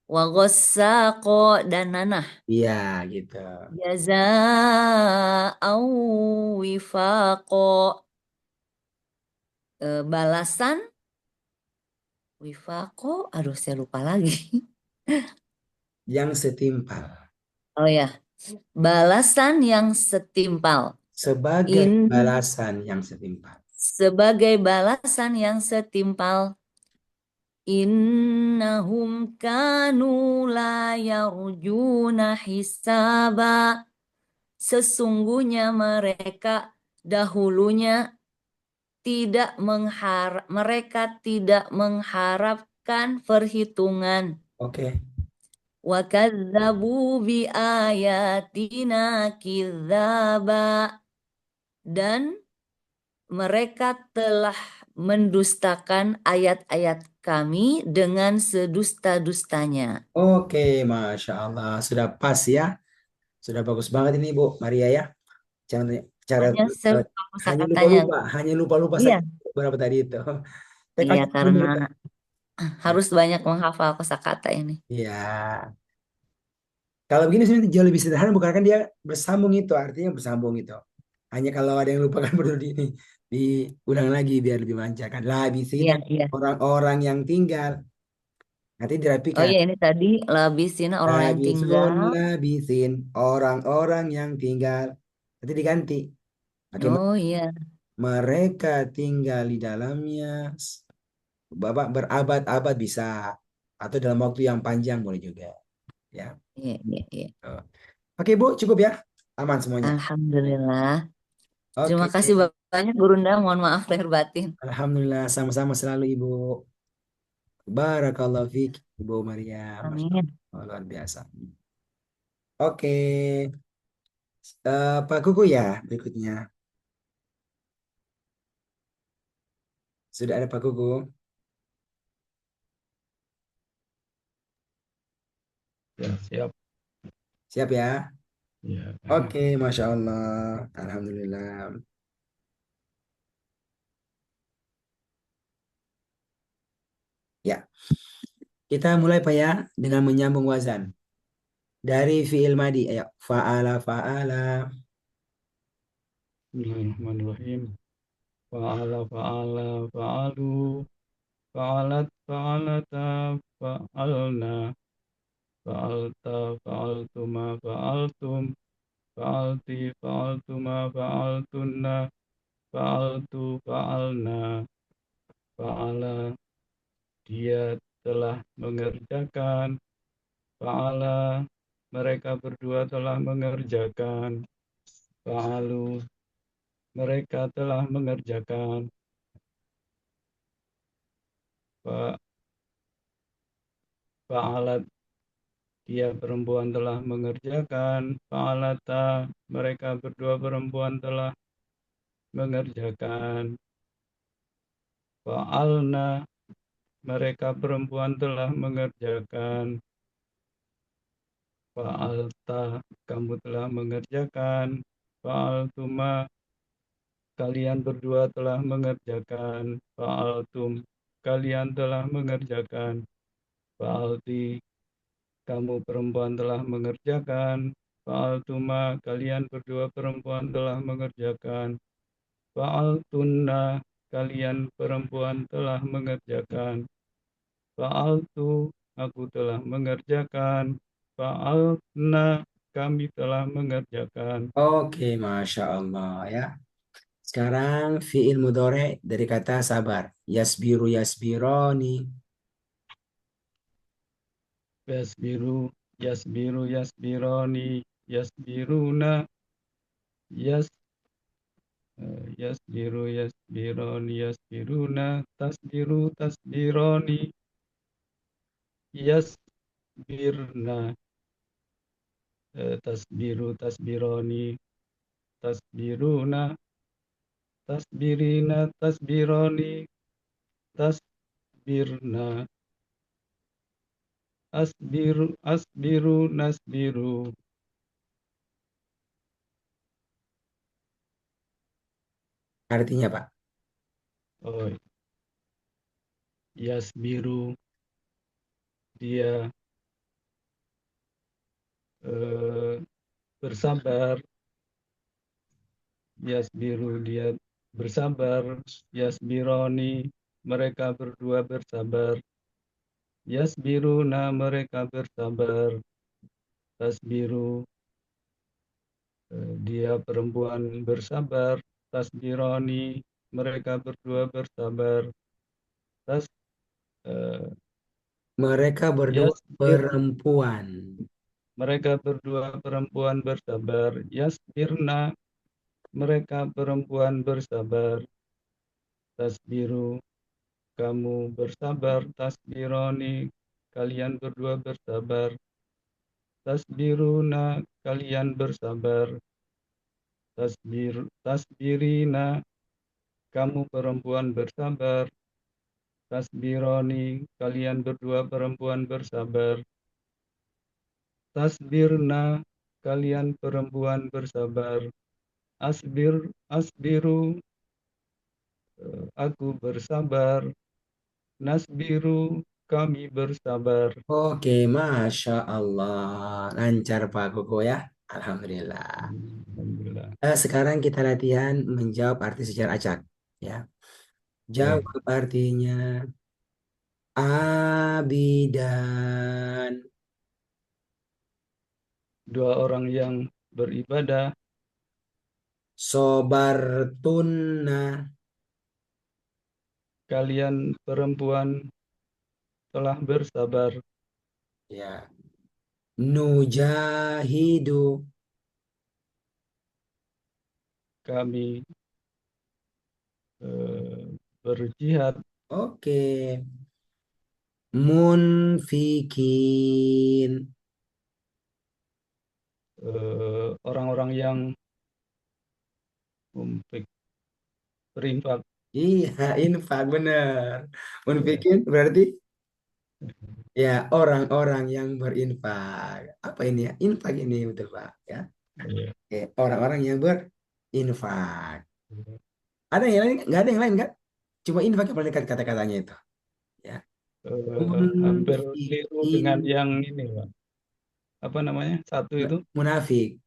S4: wa ghassaqo dan nanah.
S1: Iya, gitu.
S4: Jaza'au wifaqo, balasan wifaqo, aduh saya lupa lagi.
S1: Yang setimpal.
S4: Oh ya, balasan yang setimpal.
S1: Sebagai
S4: In
S1: balasan yang setimpal.
S4: sebagai balasan yang setimpal. Innahum kanu la yarjuna hisaba. Sesungguhnya mereka dahulunya mereka tidak mengharapkan perhitungan.
S1: Oke.
S4: Wa kadzabu bi ayatina kidzaba, dan mereka telah mendustakan ayat-ayat kami dengan sedusta-dustanya.
S1: Oke, Masya Allah. Sudah pas ya. Sudah bagus banget ini Bu Maria ya. Jangan cara
S4: Hanya saya
S1: eh,
S4: lupa
S1: hanya
S4: kosakatanya.
S1: lupa-lupa, hanya lupa-lupa
S4: Iya,
S1: saja berapa tadi itu.
S4: iya
S1: TK-nya belum
S4: karena
S1: itu.
S4: harus banyak menghafal kosakata ini.
S1: Iya. Kalau begini sebenarnya jauh lebih sederhana bukan kan dia bersambung itu artinya bersambung itu. Hanya kalau ada yang lupa kan perlu diulang lagi biar lebih melancarkan. Labisina
S4: Iya, iya.
S1: orang-orang yang tinggal. Nanti
S4: Oh
S1: dirapikan.
S4: iya, ini tadi labisin orang yang
S1: Labisun,
S4: tinggal.
S1: labisin orang-orang yang tinggal. Nanti diganti. Bagaimana
S4: Oh iya,
S1: mereka tinggal di dalamnya. Bapak berabad-abad bisa. Atau dalam waktu yang panjang boleh juga. Ya.
S4: iya, iya, iya.
S1: Oh. Oke Bu, cukup ya. Aman semuanya.
S4: Alhamdulillah. Terima
S1: Oke.
S4: kasih banyak Gurunda. Mohon maaf lahir batin.
S1: Alhamdulillah sama-sama selalu Ibu. Barakallahu fiik Ibu Maria. Masya
S4: Amin.
S1: Allah, luar biasa. Oke. Pak Kuku ya berikutnya. Sudah ada Pak Kuku.
S5: Ya, siap.
S1: Siap ya.
S5: Ya.
S1: Oke, Masya Allah. Alhamdulillah. Ya, kita mulai Pak ya dengan menyambung wazan. Dari fi'il madi, ayo. Fa'ala, fa'ala.
S5: Bismillahirrahmanirrahim. Fa'ala, fa'ala, fa'alu, fa'alat, fa'alata, fa'alna, fa'alta, fa'altuma, fa'altum, fa'alti, fa'altuma, fa'altunna, fa'altu, fa'alna, fa'ala, dia telah mengerjakan, fa'ala, mereka berdua telah mengerjakan, fa'alu, mereka telah mengerjakan, fa'alat, dia perempuan telah mengerjakan, fa'alata, mereka berdua perempuan telah mengerjakan, fa'alna, mereka perempuan telah mengerjakan, fa'alta, kamu telah mengerjakan, fa'altuma, kalian berdua telah mengerjakan, fa'altum, kalian telah mengerjakan, fa'alti, kamu perempuan telah mengerjakan, fa'altuma, kalian berdua perempuan telah mengerjakan, fa'altunna, kalian perempuan telah mengerjakan, fa'altu, aku telah mengerjakan, fa'alna, kami telah mengerjakan.
S1: Oke, Masya Allah ya. Sekarang fi'il mudhari dari kata sabar. Yasbiru, yasbironi.
S5: Yasbiru, yasbiru, yasbironi, yasbiruna, yas yasbiru, yasbironi, yasbiruna, tasbiru, tasbironi, yasbirna, tasbiru, tasbironi, tasbiruna, tasbirina, tasbironi, tasbirna, asbiru, asbiru, nasbiru.
S1: Artinya Pak.
S5: Oh, yasbiru, dia bersabar. Yasbiru, dia bersabar. Yasbironi, mereka berdua bersabar. Yasbiruna, mereka bersabar. Tasbiru, dia perempuan bersabar. Tasbironi, mereka berdua bersabar. Tas eh,
S1: Mereka berdua
S5: Yasbir,
S1: perempuan.
S5: mereka berdua perempuan bersabar. Yasbirna, mereka perempuan bersabar. Tasbiru, kamu bersabar. Tasbironi, kalian berdua bersabar. Tasbiruna, kalian bersabar. Tasbirina, kamu perempuan bersabar. Tasbironi, kalian berdua perempuan bersabar. Tasbirna, kalian perempuan bersabar. Asbiru, aku bersabar. Nasbiru, kami bersabar.
S1: Oke, Masya Allah. Lancar Pak Koko ya. Alhamdulillah.
S5: Alhamdulillah.
S1: Sekarang kita latihan menjawab arti secara acak. Ya.
S5: Baik.
S1: Jawab artinya abidan.
S5: Dua orang yang beribadah,
S1: Sobartunna.
S5: kalian perempuan telah bersabar.
S1: Ya. Nujahidu.
S5: Kami berjihad.
S1: Oke. Munfikin.
S5: Orang-orang yang berinfak.
S1: Iya, infak bener.
S5: Ya,
S1: Munfikin berarti ya orang-orang yang berinfak. Apa ini ya? Infak ini betul Pak. Ya.
S5: ya.
S1: Oke, orang-orang yang berinfak. Ada yang lain? Nggak ada yang lain kan? Cuma infak yang paling dekat kata-katanya itu. Ya.
S5: Hampir keliru dengan
S1: Munfikin.
S5: yang ini, Pak. Apa namanya? Satu itu
S1: Munafik.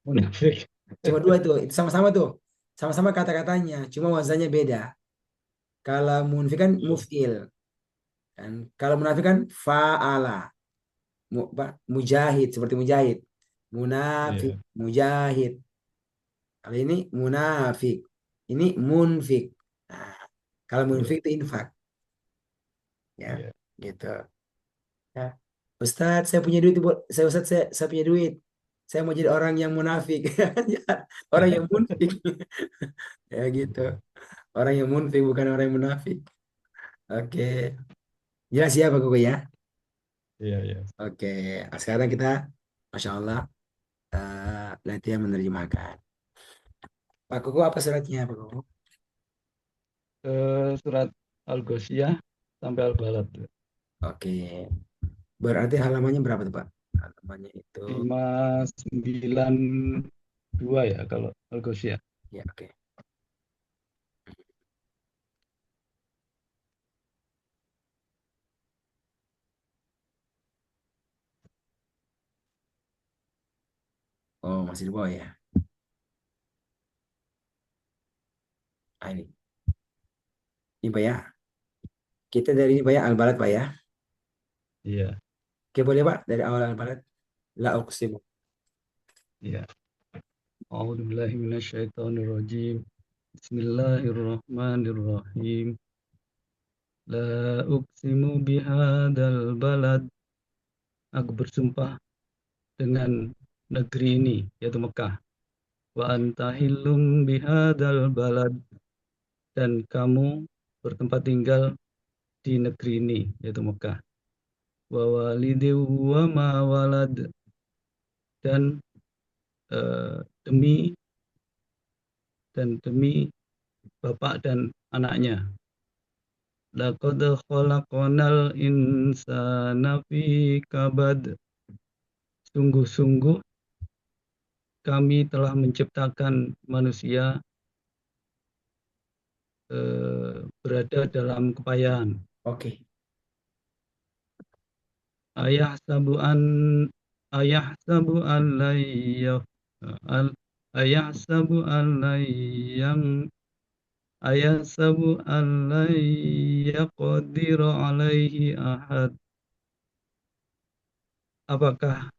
S5: munafik.
S1: Cuma dua itu sama-sama tuh. Sama-sama kata-katanya. Cuma wazannya beda. Kalau munfik kan muf'il. Kan? Kalau munafik kan fa'ala. Mujahid. Seperti mujahid. Munafik.
S5: Iya,
S1: Mujahid. Kalau ini munafik. Ini munfik. Nah, kalau
S5: iya,
S1: munfik itu infak. Ya.
S5: iya.
S1: Gitu. Ya. Ustadz, saya punya duit, saya punya duit. Saya mau jadi orang yang munafik. Ya, orang yang munafik. Ya gitu. Orang yang munafik bukan orang yang munafik. Oke. Jelas ya Pak Koko ya?
S5: Iya, iya.
S1: Oke. Sekarang kita, Masya Allah, latihan menerjemahkan. Pak Koko apa suratnya Pak Koko?
S5: Surat Al-Ghasyiyah sampai Al-Balad.
S1: Oke. Berarti halamannya berapa tuh Pak? Halamannya itu,
S5: 592 ya kalau Al-Ghasyiyah.
S1: ya oke. Oh, masih di bawah ya? Ah, ini. Ini Pak ya. Kita dari ini Pak ya, Al-Balad Pak ya.
S5: Iya,
S1: Oke, boleh Pak, dari awal Al-Balad. La uqsimu.
S5: iya. A'udzubillahi minasyaitonirrajim. Bismillahirrahmanirrahim. La uqsimu bihadzal balad. Aku bersumpah dengan negeri ini, yaitu Mekah. Wa anta hillum bihadzal balad. Dan kamu bertempat tinggal di negeri ini, yaitu Mekah. Wa walidi wa ma walad. Dan demi bapak dan anaknya. Laqad khalaqnal insana fi kabad. Sungguh-sungguh kami telah menciptakan manusia berada dalam kepayahan.
S1: Oke.
S5: Ayahsabu an layyaf ayahsabu an layyang ayahsabu an layyaqdiru alaihi ahad. Apakah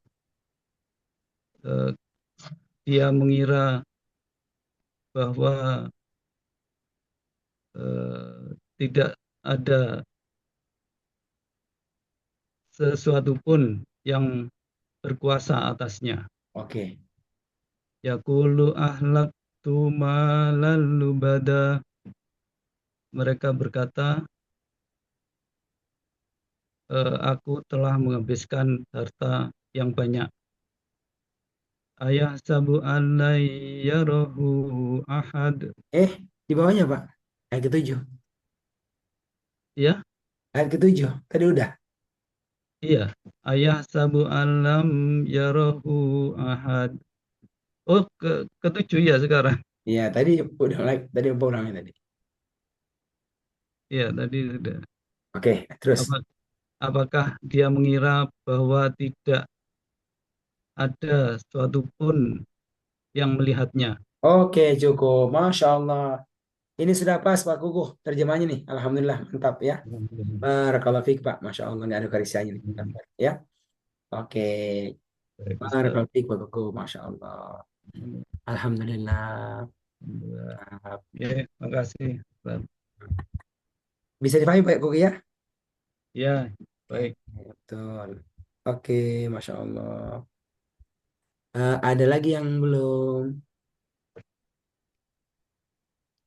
S5: dia mengira bahwa tidak ada sesuatu pun yang berkuasa atasnya.
S1: Oke.
S5: Yaqulu ahlaktu malan lubada. Mereka berkata, aku telah menghabiskan harta yang banyak. Ayahsabu an la yarahu ahad.
S1: Di bawahnya Pak. Ayat ke-7.
S5: Ya,
S1: Ayat ke-7. Tadi udah.
S5: iya. Ayahsabu an lam yarahu ahad. Oh, ke-7 ya sekarang.
S1: Iya, tadi udah tadi ulangin tadi.
S5: Iya, tadi sudah.
S1: Oke, terus.
S5: Apakah dia mengira bahwa tidak ada suatu pun yang melihatnya?
S1: Oke, cukup. Masya Allah. Ini sudah pas Pak Kukuh terjemahnya nih. Alhamdulillah, mantap ya. Barakallahu fiik Pak. Masya Allah, nggak ada karisianya nih. Ya. Oke.
S5: Baik, Ustaz.
S1: Barakallahu fiik Pak Kukuh. Masya Allah. Alhamdulillah. Mantap.
S5: Oke, makasih. Ustaz.
S1: Bisa dipahami Pak Kukuh ya?
S5: Ya, baik.
S1: Betul. Oke, Masya Allah. Ada lagi yang belum?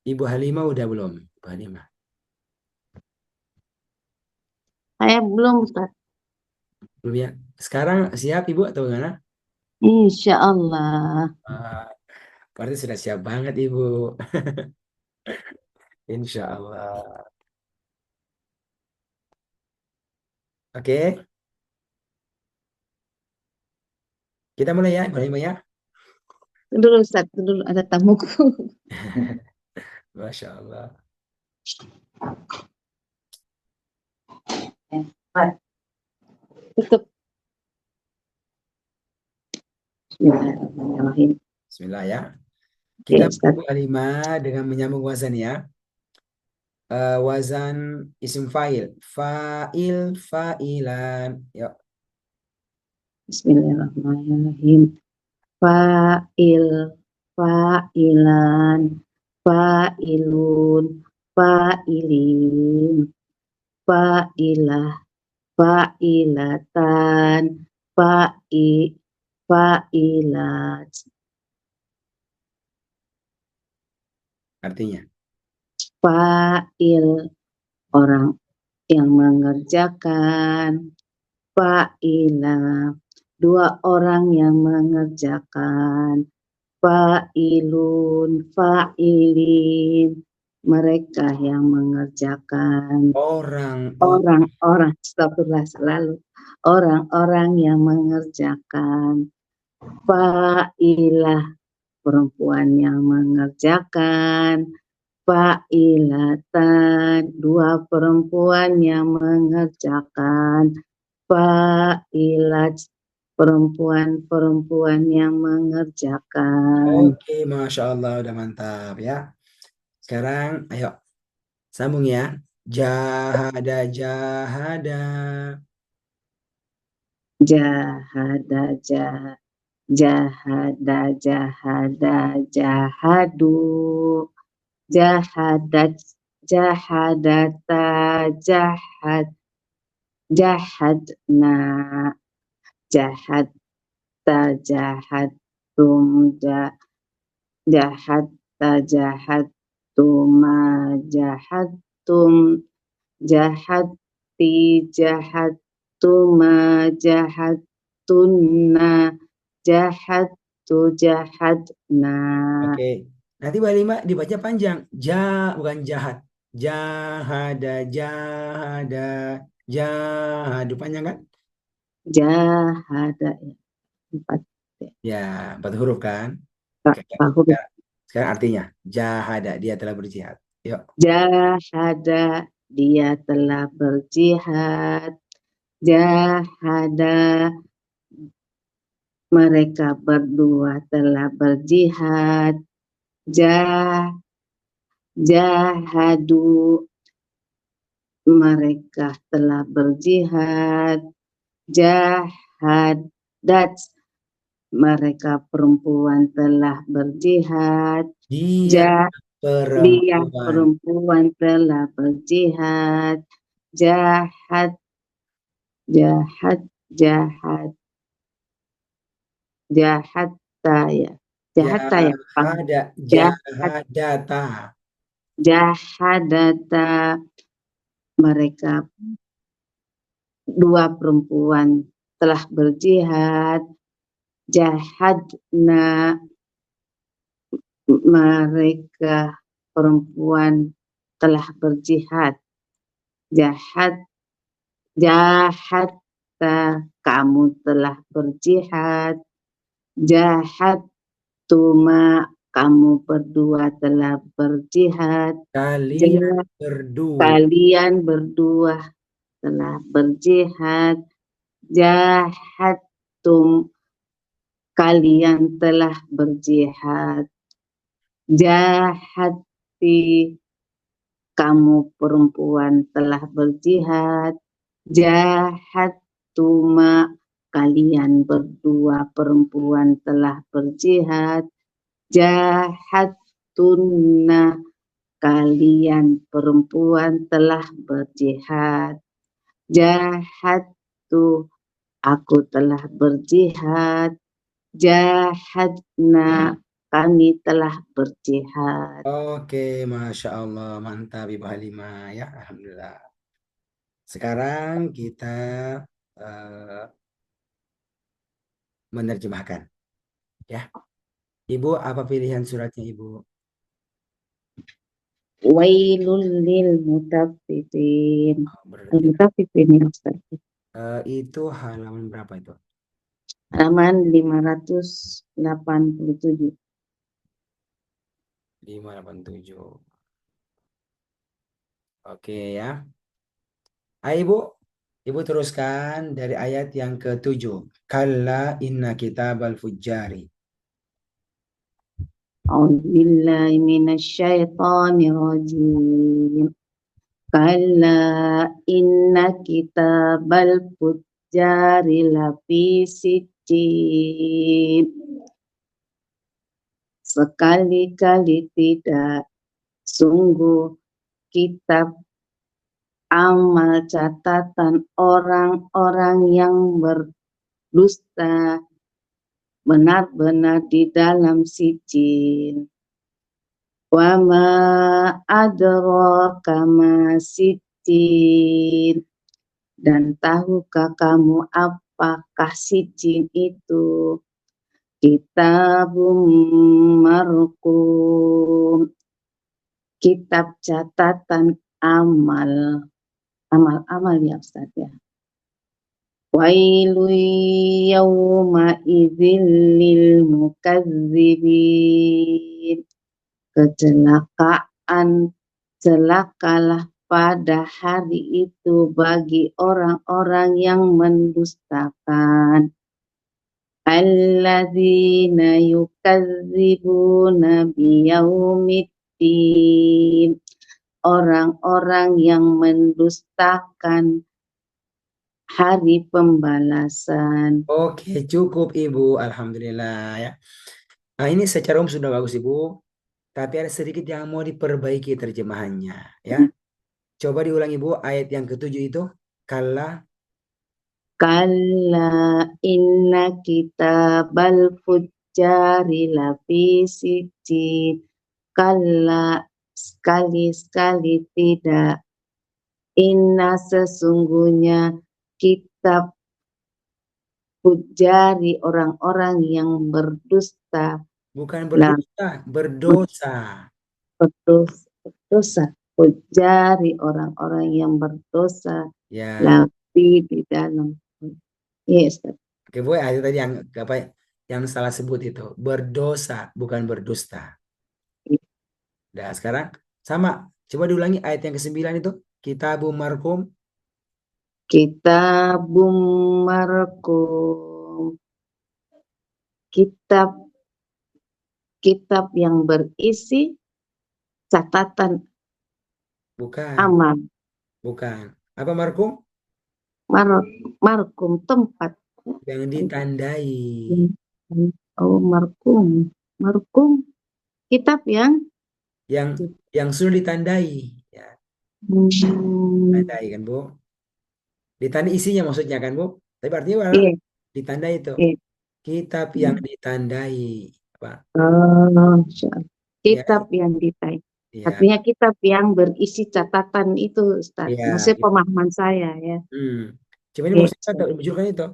S1: Ibu Halimah udah belum? Ibu Halimah.
S6: Saya belum, Ustaz.
S1: Belum ya? Sekarang siap Ibu atau bagaimana?
S6: Insya Allah.
S1: Berarti sudah siap banget Ibu. Insya Allah. Oke. Kita mulai ya, Ibu Halimah ya.
S6: Dulu, Ustaz. Dulu ada tamuku.
S1: Masya Allah.
S6: Tutup. Bismillahirrahmanirrahim.
S1: Bismillah ya. Kita
S6: Ustaz.
S1: Ibu Halimah dengan menyambung wazan ya. Wazan isim fa'il. Fa'il, fa'ilan. Yuk.
S6: Bismillahirrahmanirrahim. Fa'il, fa'ilan, fa'ilun, fa'ilin, fa'ilah, fa'ilatan, fa'ilat.
S1: Artinya.
S6: Fa'il, orang yang mengerjakan. Fa'ilah, dua orang yang mengerjakan. Fa'ilun, fa'ilin, mereka yang mengerjakan. Orang-orang, astagfirullah selalu. Orang-orang yang mengerjakan. Fa'ilah, perempuan yang mengerjakan. Fa'ilatan, dua perempuan yang mengerjakan. Fa'ilat, perempuan-perempuan yang mengerjakan.
S1: Oke, Masya Allah, udah mantap ya. Sekarang, ayo, sambung ya. Jahada, jahada.
S6: Jahada, jahada, jahada, jahadu. Jahadat, jahadata, jahadna, jahatta, jahadtum, jahatta, jahattuma, jahattum, jahatti, jahattuma, jahattunna, jahattu, jahadna.
S1: Oke, Nanti Bu Halimah dibaca panjang. Bukan jahat. Jahada, jahada, jahadu. Panjang kan?
S6: Jahada ya. 4
S1: Ya, 4 huruf kan? Oke,
S6: huruf.
S1: sekarang artinya. Jahada, dia telah berjihad. Yuk.
S6: Jahada, dia telah berjihad. Jahada, mereka berdua telah berjihad. Jahadu, mereka telah berjihad. Jahadat, mereka perempuan telah berjihad.
S1: Dia
S6: Dia
S1: perempuan.
S6: perempuan telah berjihad. Jahat, jahat, jahat, jahatta ya. Jahatta ya.
S1: Jahada,
S6: Jahat,
S1: jahadata.
S6: jahadata, mereka dua perempuan telah berjihad. Jahadna, mereka perempuan telah berjihad. Jahatta, kamu telah berjihad. Jahattuma, kamu berdua telah berjihad.
S1: Kalian berdua.
S6: Kalian berdua telah berjihad. Jahattum, kalian telah berjihad. Jahati, kamu perempuan telah berjihad. Jahattuma, kalian berdua perempuan telah berjihad. Jahattunna, kalian perempuan telah berjihad. Jahattu, aku telah berjihad. Jahadna, kami telah berjihad.
S1: Oke, Masya Allah. Mantap Ibu Halimah. Ya, Alhamdulillah. Sekarang kita menerjemahkan. Ya. Ibu, apa pilihan suratnya Ibu?
S6: Wailul lil mutaffifin.
S1: Berarti
S6: Al-mutaffifin ya Ustaz.
S1: itu halaman berapa itu?
S6: Halaman 587.
S1: 587. Oke ya. Ayo Ibu. Ibu teruskan dari ayat yang ke-7. Kalla inna kitabal fujjari.
S6: A'udzubillahi minasyaitonir rajim. Kalla inna kitabal fujjari lafi sijjin. Sekali-kali tidak, sungguh kitab amal catatan orang-orang yang berdusta benar-benar di dalam sijin. Wa ma adraka ma sijin, dan tahukah kamu apakah sijin itu? Kitabum marqum, kitab catatan amal ya Ustaz ya. Wailu yawma idzil lil mukazzibin, kecelakaan, celakalah pada hari itu bagi orang-orang yang mendustakan. Alladzina yukazzibuna biyaumiddin, orang-orang yang mendustakan hari pembalasan.
S1: Oke, cukup Ibu. Alhamdulillah ya. Nah, ini secara umum sudah bagus Ibu. Tapi ada sedikit yang mau diperbaiki terjemahannya ya. Coba diulangi Ibu ayat yang ke-7 itu. Kalla
S6: Inna kitabal fujjari lafi sijjin. Kalla, sekali-sekali tidak. Inna, sesungguhnya kitab fujjari, orang-orang yang berdusta,
S1: Bukan
S6: Nah,
S1: berdosa.
S6: berdosa. Ujari orang-orang yang berdosa
S1: Ya,
S6: lebih di dalam. Yes,
S1: oke Bu, itu tadi yang apa yang salah sebut itu. Berdosa, bukan berdusta. Nah, sekarang sama. Coba diulangi ayat yang ke-9 itu. Kitabum markum.
S6: Kitabum markum, kitab yang berisi catatan
S1: Bukan,
S6: amal.
S1: bukan. Apa markum?
S6: Markum tempat.
S1: Yang ditandai.
S6: Oh, markum kitab yang
S1: Yang sudah ditandai. Ya, ditandai kan Bu. Ditandai isinya maksudnya kan Bu. Tapi artinya apa?
S6: iya,
S1: Ditandai itu.
S6: iya.
S1: Kitab yang ditandai. Apa?
S6: Oh,
S1: Ya,
S6: kitab yang ditandai.
S1: ya,
S6: Artinya kitab yang berisi catatan itu, Ustaz.
S1: ya.
S6: Maksudnya pemahaman saya ya.
S1: Cuma ini
S6: Iya,
S1: maksudnya
S6: Ustaz.
S1: menunjukkan itu.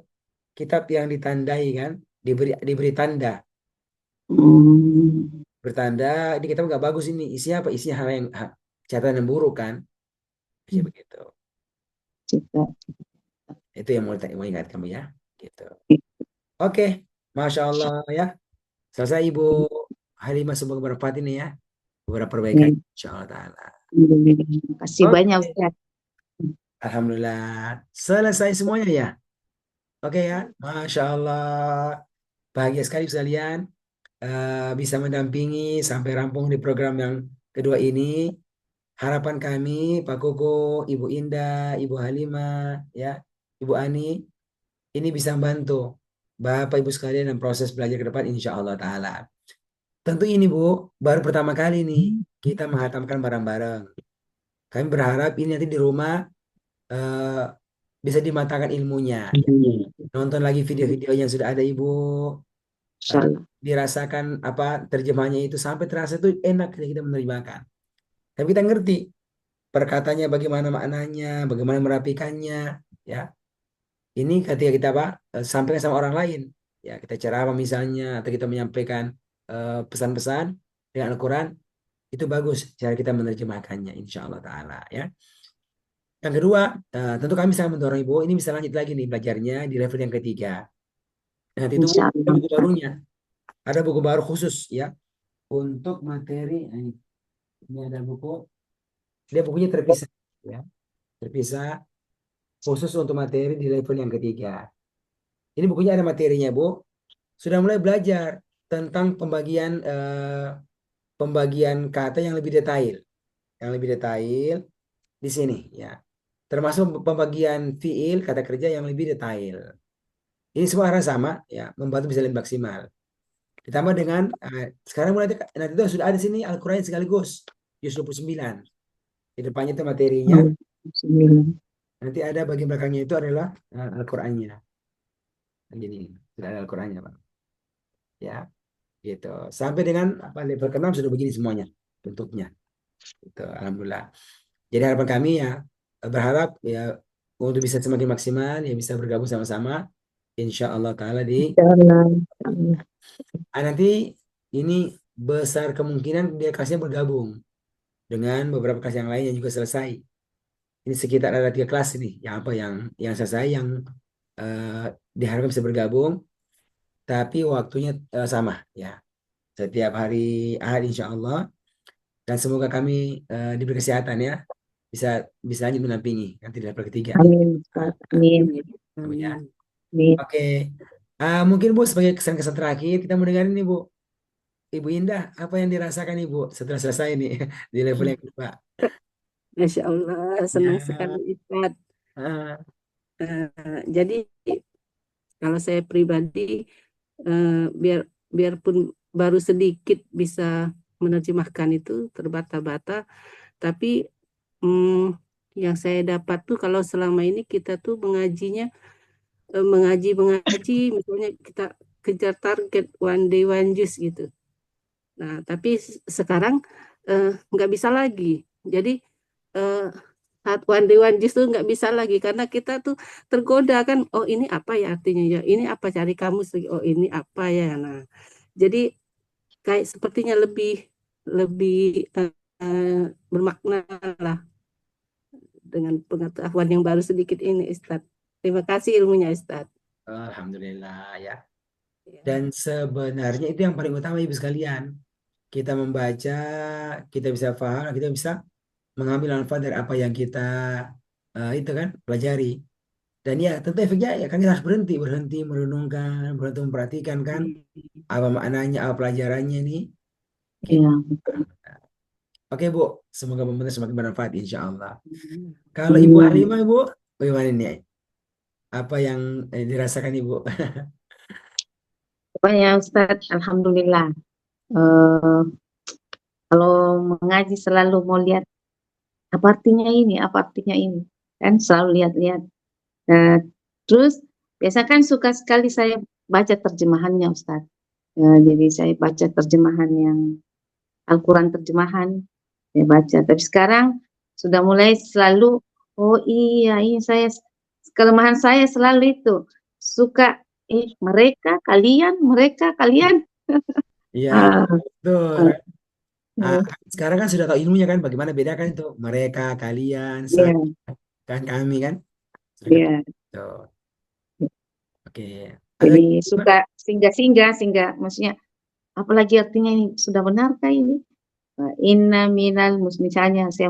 S1: Kitab yang ditandai kan. Diberi tanda.
S6: Hmm,
S1: Bertanda, ini kitab nggak bagus ini. Isinya apa? Isinya hal yang catatan yang buruk kan. Bisa begitu.
S6: kitab.
S1: Itu yang mau ingat kamu ya. Gitu. Oke. Masya Allah ya. Selesai Ibu Halimah, semoga bermanfaat ini ya. Beberapa perbaikan.
S6: Iya.
S1: Insya Allah Ta'ala.
S6: Terima kasih
S1: Oke.
S6: banyak, Ustaz.
S1: Alhamdulillah. Selesai semuanya ya. Oke ya. Masya Allah. Bahagia sekali sekalian. Bisa mendampingi sampai rampung di program yang kedua ini. Harapan kami, Pak Koko, Ibu Indah, Ibu Halimah, ya, Ibu Ani, ini bisa membantu Bapak Ibu sekalian dalam proses belajar ke depan, insya Allah Ta'ala. Tentu ini Bu, baru pertama kali nih kita menghatamkan bareng-bareng. Kami berharap ini nanti di rumah eh, bisa dimatangkan ilmunya. Nonton lagi video-video yang sudah ada Ibu,
S6: Insyaallah.
S1: dirasakan apa terjemahnya itu sampai terasa itu enak kita menerjemahkan. Tapi kita ngerti perkataannya bagaimana maknanya, bagaimana merapikannya, ya. Ini ketika kita sampaikan sama orang lain, ya kita ceramah misalnya atau kita menyampaikan pesan-pesan dengan Al-Quran, itu bagus cara kita menerjemahkannya, insya Allah Taala, ya. Yang kedua, tentu kami sangat mendorong Ibu ini bisa lanjut lagi nih belajarnya di level yang ketiga. Nanti itu Bu, ada
S6: Insyaallah.
S1: buku barunya, ada buku baru khusus ya untuk materi. Ini ada buku, dia bukunya terpisah, ya, terpisah khusus untuk materi di level yang ketiga. Ini bukunya ada materinya Bu. Sudah mulai belajar tentang pembagian kata yang lebih detail, di sini ya. Termasuk pembagian fiil kata kerja yang lebih detail. Ini semua arah sama ya, membantu bisa lebih maksimal. Ditambah dengan sekarang mulai nanti itu sudah ada sini Al-Qur'an sekaligus juz 29. Di depannya itu materinya. Nanti ada bagian belakangnya itu adalah Al-Qur'annya. Jadi sudah ada Al-Qur'annya, Pak. Ya, gitu. Sampai dengan level ke-6 sudah begini semuanya bentuknya. Gitu, alhamdulillah. Jadi harapan kami ya berharap ya untuk bisa semakin maksimal ya bisa bergabung sama-sama insya Allah Ta'ala di nanti ini besar kemungkinan dia kelasnya bergabung dengan beberapa kelas yang lain yang juga selesai. Ini sekitar ada 3 kelas ini yang selesai yang diharapkan bisa bergabung tapi waktunya sama ya setiap hari Ahad insya Allah, dan semoga kami diberi kesehatan ya bisa lanjut menampingi nanti di level ketiga.
S6: Amin. Amin.
S1: Ya.
S6: Amin.
S1: Oke. Mungkin Bu sebagai kesan-kesan terakhir kita mendengar ini Bu. Ibu Indah, apa yang dirasakan Ibu setelah selesai nih di level yang kedua?
S2: Masya Allah, senang
S1: Ya.
S2: sekali Ustaz.
S1: Ah,
S2: Jadi kalau saya pribadi biarpun baru sedikit bisa menerjemahkan itu terbata-bata, tapi yang saya dapat tuh kalau selama ini kita tuh mengaji misalnya kita kejar target one day one juice gitu. Nah, tapi sekarang nggak bisa lagi. Jadi saat one day one juice tuh nggak bisa lagi karena kita tuh tergoda kan. Oh ini apa ya artinya ya? Ini apa cari kamus? Oh ini apa ya? Nah, jadi kayak sepertinya lebih lebih bermakna lah dengan pengetahuan yang baru sedikit ini, Ustadz. Terima kasih ilmunya, Ustadz.
S1: Alhamdulillah ya.
S2: Ya.
S1: Dan sebenarnya itu yang paling utama ibu sekalian. Kita membaca, kita bisa paham, kita bisa mengambil manfaat dari apa yang kita itu kan pelajari. Dan ya tentu efeknya ya kan kita harus berhenti, berhenti merenungkan, berhenti memperhatikan kan apa maknanya, apa pelajarannya nih. Gitu.
S6: Iya.
S1: Oke Bu, semoga benar semakin bermanfaat insya Allah. Kalau Ibu
S6: Iya.
S1: Halimah Ibu, bagaimana nih? Apa yang dirasakan Ibu?
S6: Pokoknya Ustadz, Alhamdulillah. Eh, Kalau mengaji selalu mau lihat apa artinya ini, apa artinya ini. Kan selalu lihat-lihat. Nah, terus biasa kan suka sekali saya baca terjemahannya Ustadz. Jadi saya baca terjemahan yang Al-Quran terjemahan, saya baca. Tapi sekarang sudah mulai selalu, oh iya, ini saya, kelemahan saya selalu itu. Suka, mereka, kalian.
S1: Iya,
S6: Ah,
S1: betul.
S6: ah,
S1: Ah,
S6: ah,
S1: sekarang kan sudah tahu ilmunya kan, bagaimana bedakan itu mereka, kalian, saya,
S6: iya,
S1: kan kami kan, sudah
S6: iya.
S1: ketahui. Tuh. Oke, ada
S6: Jadi
S1: lagi, Mbak?
S6: suka singgah, maksudnya apalagi artinya ini sudah benarkah ini? Inna minal misalnya saya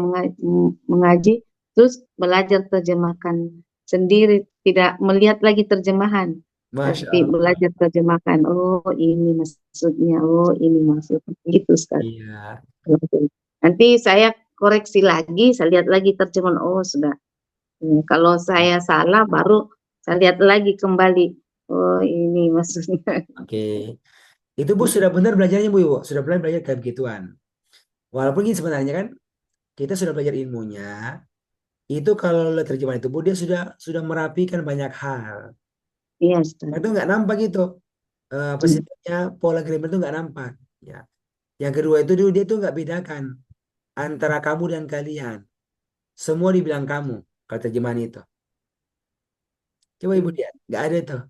S6: mengaji, terus belajar terjemahkan sendiri, tidak melihat lagi terjemahan,
S1: Masya
S6: tapi
S1: Allah.
S6: belajar terjemahkan. Oh ini maksudnya, oh ini maksudnya, gitu Ustaz.
S1: Iya,
S6: Nanti saya koreksi lagi, saya lihat lagi terjemahan. Oh sudah. Kalau saya salah, baru saya lihat lagi kembali. Oh ini maksudnya.
S1: oke. Itu Bu sudah benar belajarnya Bu, Ibu. Sudah benar belajar kayak begituan. Walaupun ini sebenarnya kan kita sudah belajar ilmunya, itu kalau lihat terjemahan itu Bu dia sudah merapikan banyak hal.
S6: Iya Ustaz.
S1: Itu nggak nampak gitu. Apa sih namanya, pola grammar itu nggak nampak. Ya. Yang kedua itu dia tuh nggak bedakan antara kamu dan kalian. Semua dibilang kamu kalau terjemahan itu. Coba Ibu lihat, nggak ada tuh.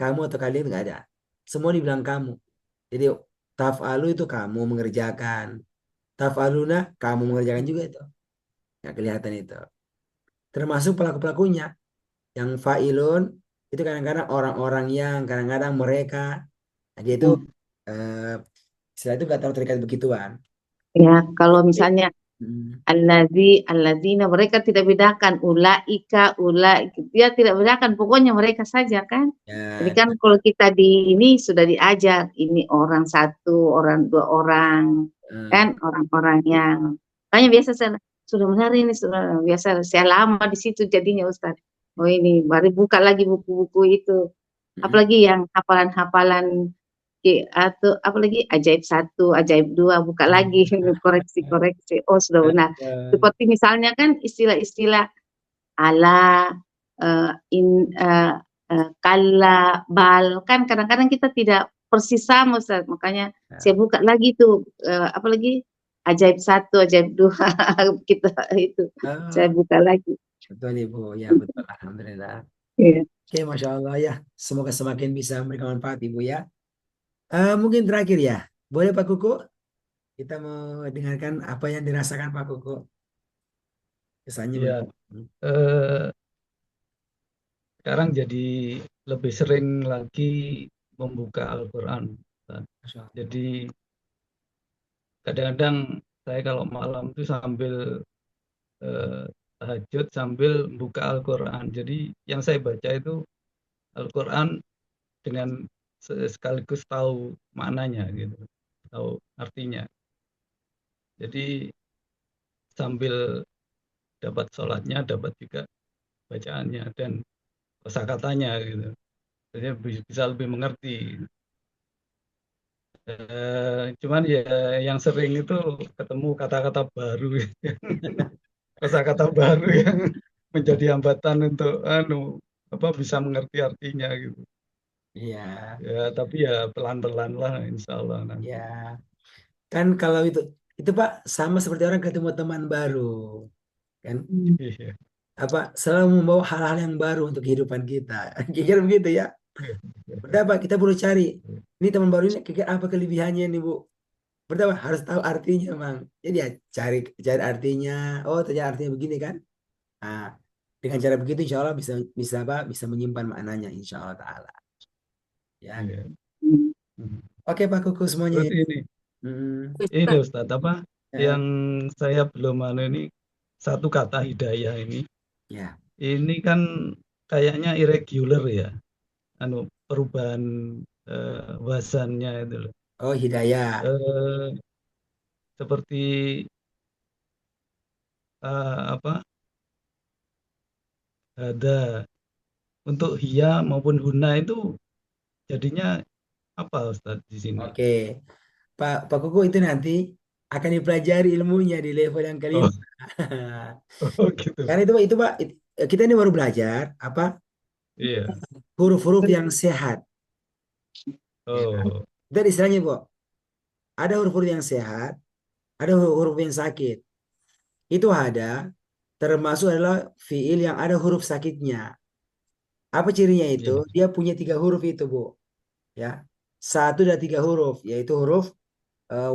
S1: Kamu atau kalian nggak ada. Semua dibilang kamu. Jadi taf'alu itu kamu mengerjakan. Taf'aluna kamu mengerjakan juga itu. Nggak kelihatan itu. Termasuk pelaku-pelakunya. Yang fa'ilun itu kadang-kadang orang-orang yang kadang-kadang mereka. Nah, dia itu eh, istilah itu nggak terlalu terikat begituan.
S6: Ya, kalau misalnya
S1: Hmm.
S6: alladzina mereka tidak bedakan ulaika, dia tidak bedakan, pokoknya mereka saja kan. Jadi
S1: Ya,
S6: kan kalau kita di ini sudah diajar, ini orang satu, orang dua orang,
S1: eh,
S6: kan orang-orang yang makanya biasa saya sudah benar ini sudah biasa saya lama di situ jadinya Ustaz. Oh ini baru buka lagi buku-buku itu.
S1: mm,
S6: Apalagi yang hafalan-hafalan atau apalagi ajaib satu, ajaib dua, buka lagi koreksi-koreksi. Oh sudah benar.
S1: eh,
S6: Seperti misalnya kan istilah-istilah ala, in, kalla, bal, kan kadang-kadang kita tidak persis sama, Ustaz. Makanya saya buka lagi tuh, apalagi ajaib satu, ajaib dua, kita itu saya
S1: eh,
S6: buka lagi.
S1: betul Ibu, ya betul. Alhamdulillah.
S6: Iya.
S1: Oke, Masya Allah ya. Semoga semakin bisa memberikan manfaat Ibu ya. Mungkin terakhir ya, boleh Pak Kuku? Kita mau dengarkan apa yang dirasakan Pak Kuku. Kesannya
S5: Ya,
S1: bagaimana?
S5: eh, sekarang jadi lebih sering lagi membuka Al-Quran.
S1: Masya Allah.
S5: Jadi kadang-kadang saya kalau malam itu sambil tahajud sambil buka Al-Quran. Jadi yang saya baca itu Al-Quran dengan sekaligus tahu maknanya gitu, tahu artinya. Jadi sambil dapat sholatnya, dapat juga bacaannya dan kosakatanya gitu. Jadi bisa lebih mengerti. Cuman ya yang sering itu ketemu kata-kata baru, kosakata baru yang menjadi hambatan untuk bisa mengerti artinya gitu.
S1: Iya,
S5: Ya, tapi ya pelan-pelan lah insya Allah nanti.
S1: ya. Kan kalau itu Pak sama seperti orang ketemu teman baru, kan?
S5: Iya.
S1: Apa selalu membawa hal-hal yang baru untuk kehidupan kita. Kira begitu ya. Udah Pak, kita perlu cari. Ini teman baru ini kira apa kelebihannya nih Bu? Pertama harus tahu artinya, Mang. Jadi ya cari cari artinya. Oh, ternyata artinya begini kan? Nah, dengan cara begitu insya Allah bisa bisa apa? Bisa menyimpan maknanya insya Allah Taala. Ya.
S5: Iya.
S6: Hmm.
S5: Hmm.
S1: Oke Pak Kuku semuanya.
S5: Terus ini
S2: Ustaz,
S5: Ustadz apa
S1: Ya.
S5: yang saya belum ini satu kata hidayah
S1: Ya.
S5: ini kan kayaknya irregular ya, perubahan wazannya itu loh.
S1: Oh, hidayah.
S5: Eh, seperti apa ada untuk hia maupun huna itu jadinya apa Ustadz di sini?
S1: Oke. Pak Kuku itu nanti akan dipelajari ilmunya di level yang kelima.
S5: Oh, oh gitu.
S1: Karena itu Pak, kita ini baru belajar apa
S5: Iya.
S1: huruf-huruf yang sehat. Ya.
S5: Oh,
S1: Itu ada istilahnya, Bu. Ada huruf-huruf yang sehat, ada huruf yang sakit. Itu ada, termasuk adalah fiil yang ada huruf sakitnya. Apa cirinya itu?
S5: iya.
S1: Dia punya 3 huruf itu, Bu. Ya, satu dari 3 huruf, yaitu huruf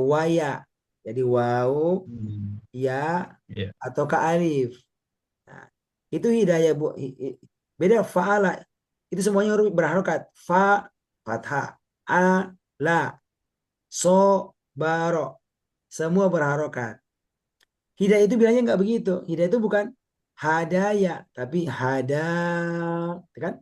S1: waya. Jadi wau,
S5: Hmm,
S1: ya,
S5: iya.
S1: atau ka alif. Nah, itu hidayah, Bu. Beda fa'ala. Itu semuanya huruf berharokat. Fa, fathah. A, la, so, baro. Semua berharokat. Hidayah itu bilangnya nggak begitu. Hidayah itu bukan hadaya, tapi hada, kan?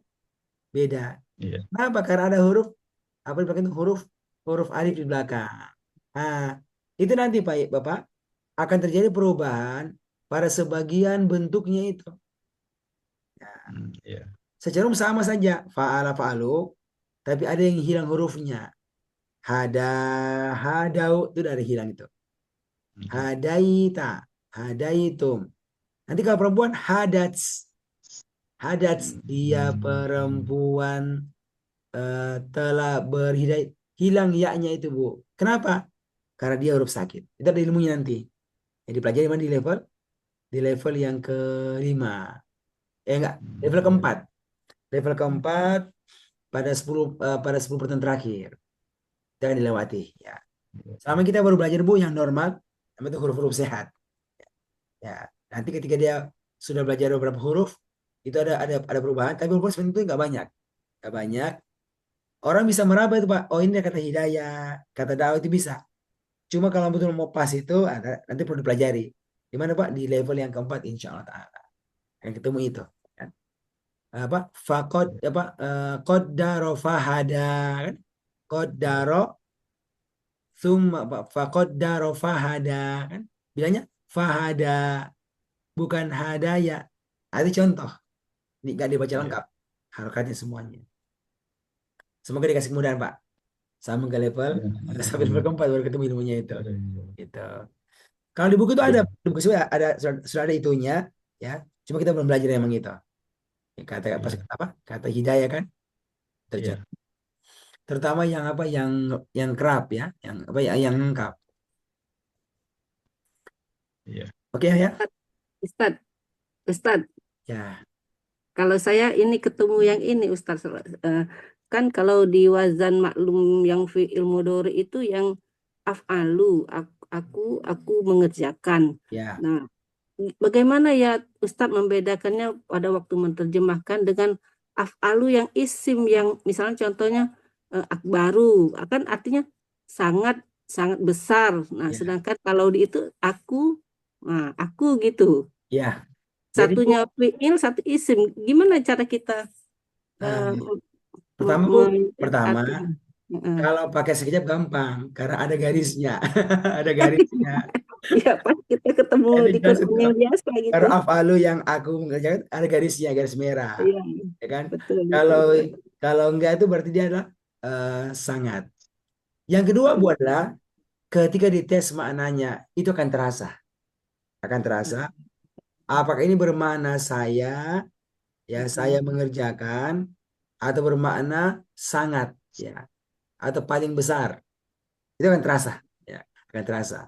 S1: Beda.
S5: Iya.
S1: Kenapa? Karena ada huruf apa di belakang itu huruf huruf alif di belakang. Nah, itu nanti Pak Bapak akan terjadi perubahan pada sebagian bentuknya itu.
S5: Iya.
S1: Secara umum sama saja, fa'ala fa'alu, tapi ada yang hilang hurufnya. Hada, hadau itu dari hilang itu.
S5: Hmm,
S1: Hadaita, hadaitum. Nanti kalau perempuan hadats, hadats dia perempuan telah berhidayah, hilang yaknya itu Bu. Kenapa? Karena dia huruf sakit. Itu ada ilmunya nanti. Jadi pelajari mana di level yang kelima. Enggak, level
S5: iya.
S1: keempat. Level keempat pada 10 pertemuan terakhir. Itu akan dilewati ya. Selama kita baru belajar Bu yang normal, namanya itu huruf-huruf sehat. Ya, nanti ketika dia sudah belajar beberapa huruf, itu ada perubahan, tapi huruf seperti itu nggak banyak. Nggak banyak. Orang bisa meraba itu Pak. Oh, ini kata hidayah, kata dakwah itu bisa. Cuma kalau betul mau pas itu nanti perlu dipelajari. Di mana Pak? Di level yang keempat insya Allah Ta'ala. Yang ketemu itu. Kan? Apa? Fakod apa? Qaddaro fahada kan? Qaddaro summa apa? Faqaddaro fahada kan? Bilangnya fahada bukan hadaya. Ada contoh. Ini gak dibaca
S5: Iya.
S1: lengkap. Harokatnya semuanya. Semoga dikasih kemudahan Pak. Sama ke level
S5: Iya.
S1: sampai level keempat baru ketemu ilmunya itu.
S5: Iya.
S1: Gitu. Kalau di buku itu ada,
S5: Iya.
S1: di buku sudah ada sudah ada itunya, ya. Cuma kita belum belajar emang itu. Ya, kata pas
S5: Iya.
S1: apa? Kata hidayah kan terjadi.
S5: Iya.
S1: Terutama yang apa? Yang kerap ya, yang apa ya? Yang lengkap.
S5: Iya.
S1: Oke ya?
S2: Ustaz, Ustaz,
S1: Ya,
S2: kalau saya ini ketemu yang ini Ustaz, kan kalau di wazan maklum yang fi'il mudhari itu yang af'alu, aku mengerjakan.
S1: ya,
S2: Nah, bagaimana ya Ustaz membedakannya pada waktu menerjemahkan dengan af'alu yang isim yang misalnya contohnya akbaru, kan artinya sangat sangat besar. Nah,
S1: ya,
S2: sedangkan kalau di itu aku gitu.
S1: ya. Jadi Bu,
S2: Satunya fi'il, satu isim. Gimana cara kita
S1: nah,
S2: eh,
S1: pertama Bu, pertama
S2: artinya? Heeh.
S1: kalau pakai sekejap gampang karena ada garisnya, ada garisnya.
S2: Ya, pas kita ketemu
S1: Jadi
S2: di
S1: kan
S2: Quran yang biasa gitu.
S1: kalau afalu yang aku mengerjakan ada garisnya, garis merah,
S2: Iya,
S1: ya kan?
S2: betul,
S1: Kalau
S2: betul.
S1: kalau enggak itu berarti dia adalah sangat. Yang kedua Bu adalah ketika dites maknanya itu akan terasa. Apakah ini bermakna ya saya mengerjakan, atau bermakna sangat, ya, atau paling besar, itu akan terasa, ya, akan terasa.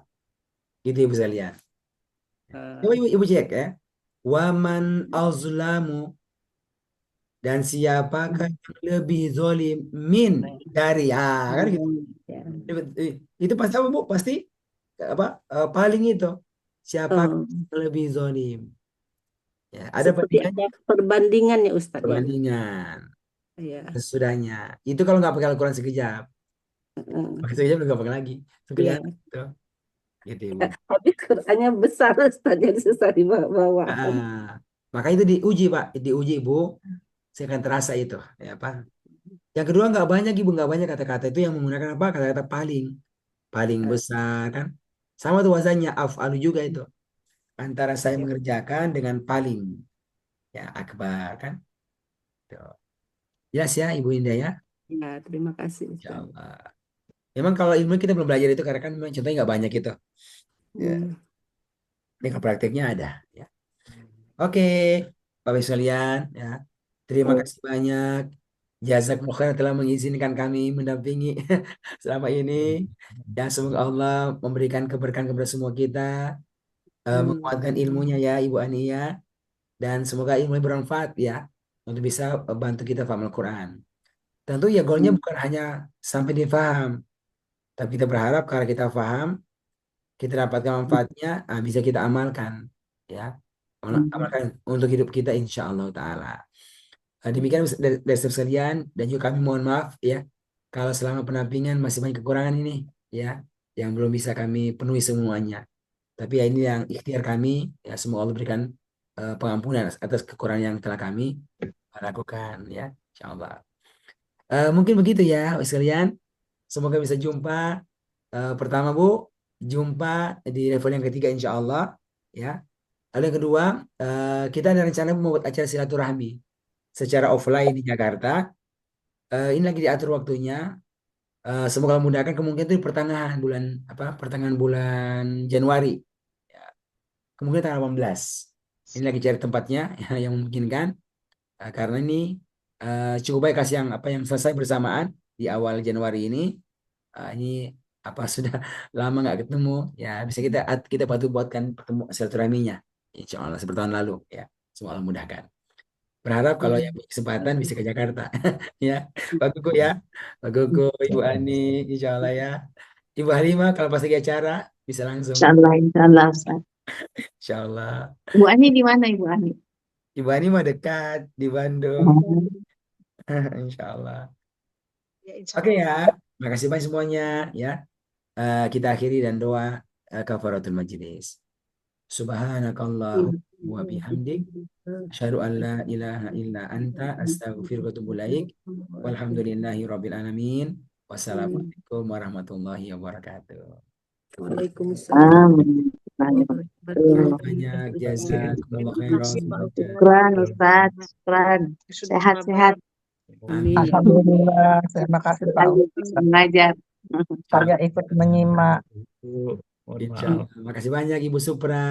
S1: Gitu Ibu sekalian. Coba ibu cek ya. Waman azlamu dan siapakah yang lebih zolim min dari kan gitu. Itu pasti apa Bu? Pasti apa paling itu siapa
S2: Oh,
S1: yang lebih zolim. Ya, ada
S2: seperti ada perbandingan ya Ustadz ya.
S1: perbandingan
S2: Ya.
S1: sesudahnya. Itu kalau nggak pakai Al-Quran sekejap,
S2: Heeh.
S1: pakai sekejap nggak pakai lagi. Itu
S2: Iya.
S1: kelihatan tuh. Gitu Ibu.
S2: Tapi Qurannya besar Ustadz jadi susah dibawa.
S1: Ah, maka itu diuji Pak, diuji Ibu. Saya akan terasa itu, ya Pak. Yang kedua nggak banyak Ibu, nggak banyak kata-kata itu yang menggunakan apa? Kata-kata paling besar kan. Sama tuh wazannya af'alu juga itu. Antara saya mengerjakan dengan paling ya akbar kan. Tuh. Jelas ya Ibu Indah ya.
S2: Ya, terima kasih
S1: Insya
S2: Ustadz.
S1: Allah. Memang kalau ilmu kita belum belajar itu karena kan memang contohnya nggak banyak itu. Ya,
S2: Hmm.
S1: ini ke prakteknya ada. Ya. Oke, Bapak Ibu sekalian, ya. Terima kasih banyak. Jazakumullah khairan telah mengizinkan kami mendampingi selama ini. Ya, semoga Allah memberikan keberkahan kepada semua kita, menguatkan ilmunya ya Ibu Ani ya, dan semoga ilmu bermanfaat ya untuk bisa bantu kita paham Al-Quran. Tentu ya goalnya bukan hanya sampai difaham, tapi kita berharap kalau kita paham, kita dapatkan manfaatnya, bisa kita amalkan ya. Amalkan untuk hidup kita insya Allah Ta'ala. Demikian dari sekalian dan juga kami mohon maaf ya kalau selama penampingan masih banyak kekurangan ini ya yang belum bisa kami penuhi semuanya. Tapi ya ini yang ikhtiar kami ya semoga Allah berikan pengampunan atas kekurangan yang telah kami lakukan ya insya Allah. Mungkin begitu ya Bapak sekalian. Semoga bisa jumpa pertama Bu jumpa di level yang ketiga insya Allah ya. Lalu yang kedua kita ada rencana membuat acara silaturahmi secara offline di Jakarta. Ini lagi diatur waktunya. Semoga memudahkan kemungkinan itu di pertengahan bulan apa? Pertengahan bulan Januari. Ya, kemungkinan tanggal 18. Ini lagi cari tempatnya ya, yang memungkinkan. Karena ini cukup baik kasih yang apa yang selesai bersamaan di awal Januari ini. Ini apa sudah lama nggak ketemu ya bisa kita bantu buatkan pertemu silaturahminya. Insya Allah seperti tahun lalu ya. Semoga Allah mudahkan. Berharap kalau yang punya kesempatan bisa ke Jakarta. Ya, Pak Gugu ya. Pak Gugu, Ibu Ani, insya Allah ya. Ibu Halimah kalau pas lagi acara bisa langsung.
S6: Insya Allah, Ustaz.
S1: Insya Allah.
S6: Ibu Ani di mana Ibu Ani?
S1: Ibu Ani mah dekat di Bandung. Insya Allah.
S3: Ya, insya
S1: Oke ya.
S3: Allah.
S1: Makasih banyak semuanya ya. Kita akhiri dan doa kafaratul majlis. Subhanakallahu wa bihamdik. Asyhadu an la ilaha illa anta astaghfiruka wa atubu ilaik. Walhamdulillahi rabbil alamin. Wassalamualaikum warahmatullahi wabarakatuh.
S2: Waalaikumsalam.
S6: Amin.
S1: Banyak jazakumullah khairan.
S6: Syukran Ustaz, syukran. Sehat-sehat.
S2: Amin.
S7: Alhamdulillah, terima kasih Pak
S6: Selalu
S7: Ustaz.
S6: mengajar.
S7: Saya ikut menyimak.
S5: Mohon
S1: Insya
S5: maaf.
S1: Allah. Makasih banyak Ibu Supra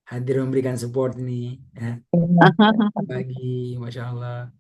S1: hadir memberikan support nih. Ya. Pagi, Masya Allah.